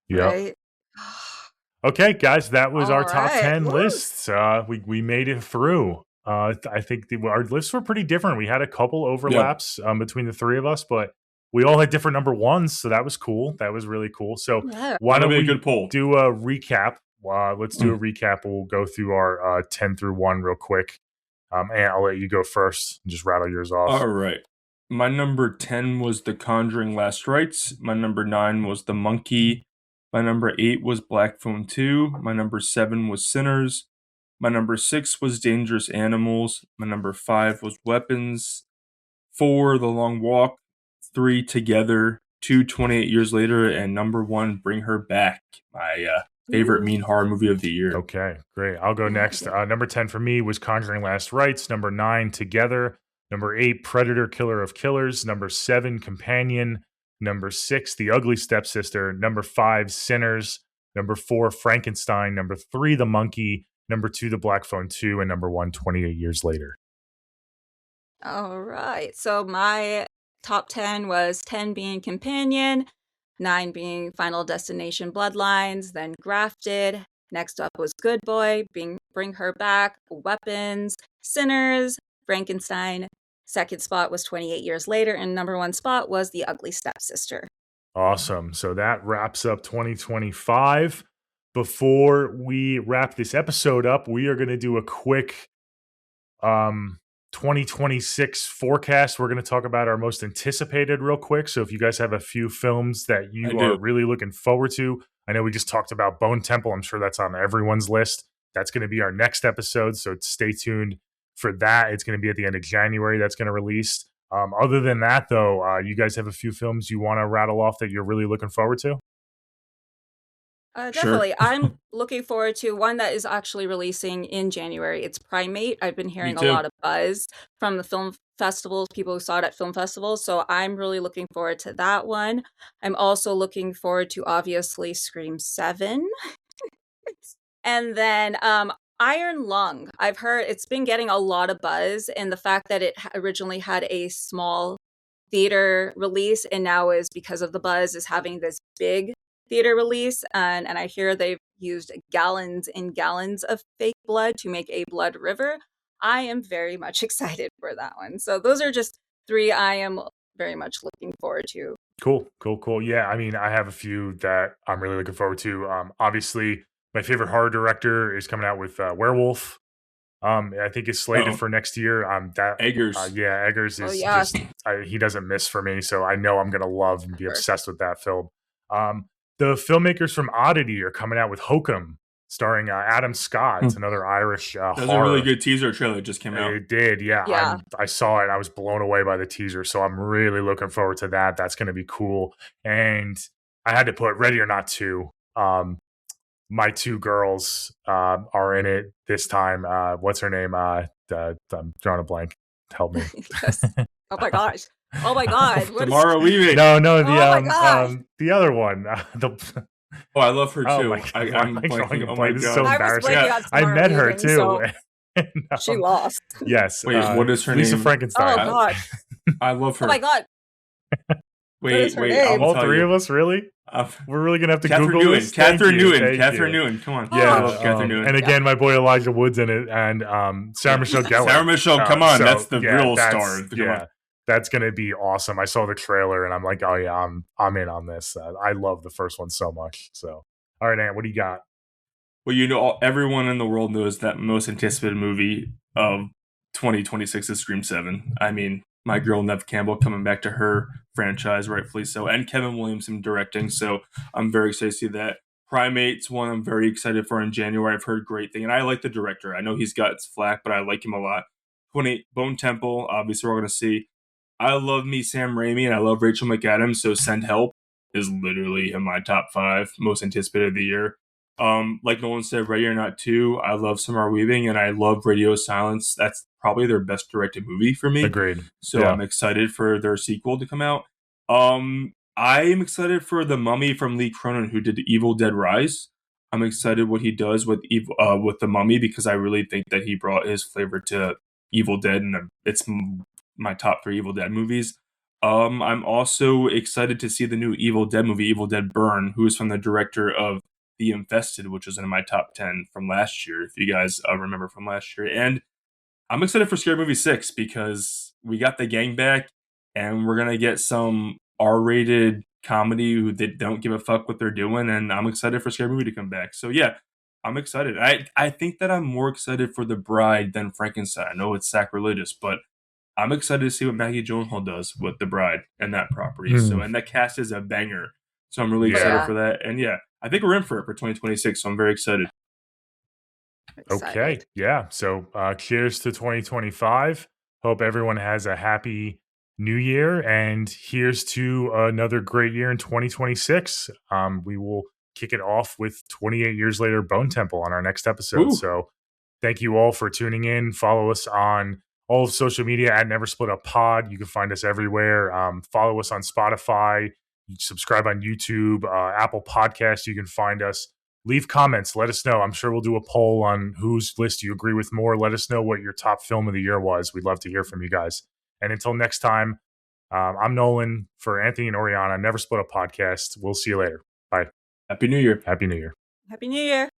Yeah. Right? Okay, guys, that was our top 10 Woo! lists. We made it through. I think our lists were pretty different. We had a couple overlaps between the 3 of us, but we all had different number ones, so that was cool. That was really cool. So why don't we do a recap? Let's do a recap. We'll go through our 10 through 1 real quick. And I'll let you go first and just rattle yours off. All right. My number 10 was The Conjuring Last Rites. My number 9 was The Monkey. My number 8 was Black Phone 2. My number 7 was Sinners. My number 6 was Dangerous Animals. My number 5 was Weapons. 4, The Long Walk. 3, Together. 2, 28 Years Later. And number 1, Bring Her Back. My favorite mean horror movie of the year. Okay, great. I'll go next. Number 10 for me was Conjuring Last Rites. Number 9, Together. Number 8, Predator Killer of Killers. Number 7, Companion. Number 6, The Ugly Stepsister. Number 5, Sinners. Number 4, Frankenstein. Number 3, The Monkey. Number 2, The Black Phone 2. And number 1, 28 Years Later. All right. So my top 10 was 10 being Companion, 9 being Final Destination Bloodlines, then Grafted. Next up was Good Boy, Bring Her Back, Weapons, Sinners, Frankenstein. Second spot was 28 Years Later, and number 1 spot was The Ugly Stepsister. Awesome. So that wraps up 2025. Before we wrap this episode up, we are going to do a quick 2026 forecast. We're going to talk about our most anticipated real quick. So if you guys have a few films that you are really looking forward to, I know we just talked about Bone Temple. I'm sure that's on everyone's list. That's going to be our next episode. So stay tuned for that. It's going to be at the end of January. That's going to release. Other than that, though, you guys have a few films you want to rattle off that you're really looking forward to? Sure. Definitely. I'm looking forward to one that is actually releasing in January. It's Primate. I've been hearing a too. lot of buzz from the film festivals, people who saw it at film festivals. So I'm really looking forward to that one. I'm also looking forward to obviously Scream 7. And then Iron Lung. I've heard it's been getting a lot of buzz, and the fact that it originally had a small theater release and now is, because of the buzz, is having this big theater release. And I hear they've used gallons and gallons of fake blood to make a blood river. I am very much excited for that one. So those are just three I am very much looking forward to. Cool. Yeah, I mean, I have a few that I'm really looking forward to. Obviously, my favorite horror director is coming out with Werewolf. I think it's slated Uh-oh. for next year. Eggers. Yeah, Eggers Oh, is yeah. just he doesn't miss for me, so I know I'm gonna love and be Sure. obsessed with that film. The filmmakers from Oddity are coming out with Hokum, starring Adam Scott. It's another Irish That was horror. a really good teaser trailer that just came out. It did, yeah. Yeah. I saw it. I was blown away by the teaser, so I'm really looking forward to that. That's going to be cool. And I had to put Ready or Not 2. My two girls are in it this time. What's her name? I'm drawing a blank. Help me. Yes. Oh my gosh. Oh my God. What is- Tomorrow Weaving. No, Oh my gosh. the other one. Oh, I love her too. Oh my God, I'm why am I drawing blanking. a Oh my blank? This is so god. I was embarrassing. blanking Yeah, on I Tomorrow met her Weaving, too. so And, she lost. Yes. Wait, what is her Lisa name? Frankenstein. Oh God. I love her. Oh my God. what is Wait, her wait. name? I'll All tell three you. of us, really? We're really gonna have to Catherine Google Newton. this. Thank Catherine you, Newton. thank Catherine you. Newton. Come on. Yeah, I love Catherine Newton. and again, my boy Elijah Wood's in it, and Sarah Michelle Gellar. Sarah Michelle, come on, that's the real star. Come Yeah, on. that's gonna be awesome. I saw the trailer, and I'm like, oh yeah, I'm in on this. I love the first one so much. So, all right, Ant, what do you got? Well, you know, everyone in the world knows that most anticipated movie of 2026 is Scream 7. I mean, my girl Nev Campbell coming back to her franchise, rightfully so, and Kevin Williamson directing. So I'm very excited to see that. Primates one I'm very excited for in January. I've heard great thing, and I like the director. I know he's got flack, but I like him a lot. 28 Bone Temple, obviously we're going to see. I love me Sam Raimi, and I love Rachel McAdams. So Send Help is literally in my top 5 most anticipated of the year. Like Nolan said, Ready or Not 2, I love Samara Weaving, and I love Radio Silence. That's probably their best directed movie for me. Agreed. So Yeah. I'm excited for their sequel to come out. I am excited for The Mummy from Lee Cronin, who did Evil Dead Rise. I'm excited what he does with The Mummy, because I really think that he brought his flavor to Evil Dead, and it's my top 3 Evil Dead movies. I'm also excited to see the new Evil Dead movie, Evil Dead Burn, who is from the director of The Infested, which was in my top 10 from last year, if you guys remember from last year. And I'm excited for Scary Movie 6 because we got the gang back, and we're going to get some R-rated comedy who they don't give a fuck what they're doing, and I'm excited for Scary Movie to come back. So yeah, I'm excited. I think that I'm more excited for The Bride than Frankenstein. I know it's sacrilegious, but I'm excited to see what Maggie Gyllenhaal does with The Bride and that property. So, and that cast is a banger. So I'm really excited Yeah. for that. And yeah, I think we're in for it for 2026. So I'm very excited. Okay. Excited. Yeah. So cheers to 2025. Hope everyone has a happy new year. And here's to another great year in 2026. We will kick it off with 28 years later Bone Temple on our next episode. Ooh. So thank you all for tuning in. Follow us on all of social media at Never Split Up Pod. You can find us everywhere. Follow us on Spotify. Subscribe on YouTube, Apple Podcasts. You can find us. Leave comments. Let us know. I'm sure we'll do a poll on whose list you agree with more. Let us know what your top film of the year was. We'd love to hear from you guys. And until next time, I'm Nolan for Anthony and Oriana. Never Split Up Podcast. We'll see you later. Bye. Happy New Year. Happy New Year. Happy New Year.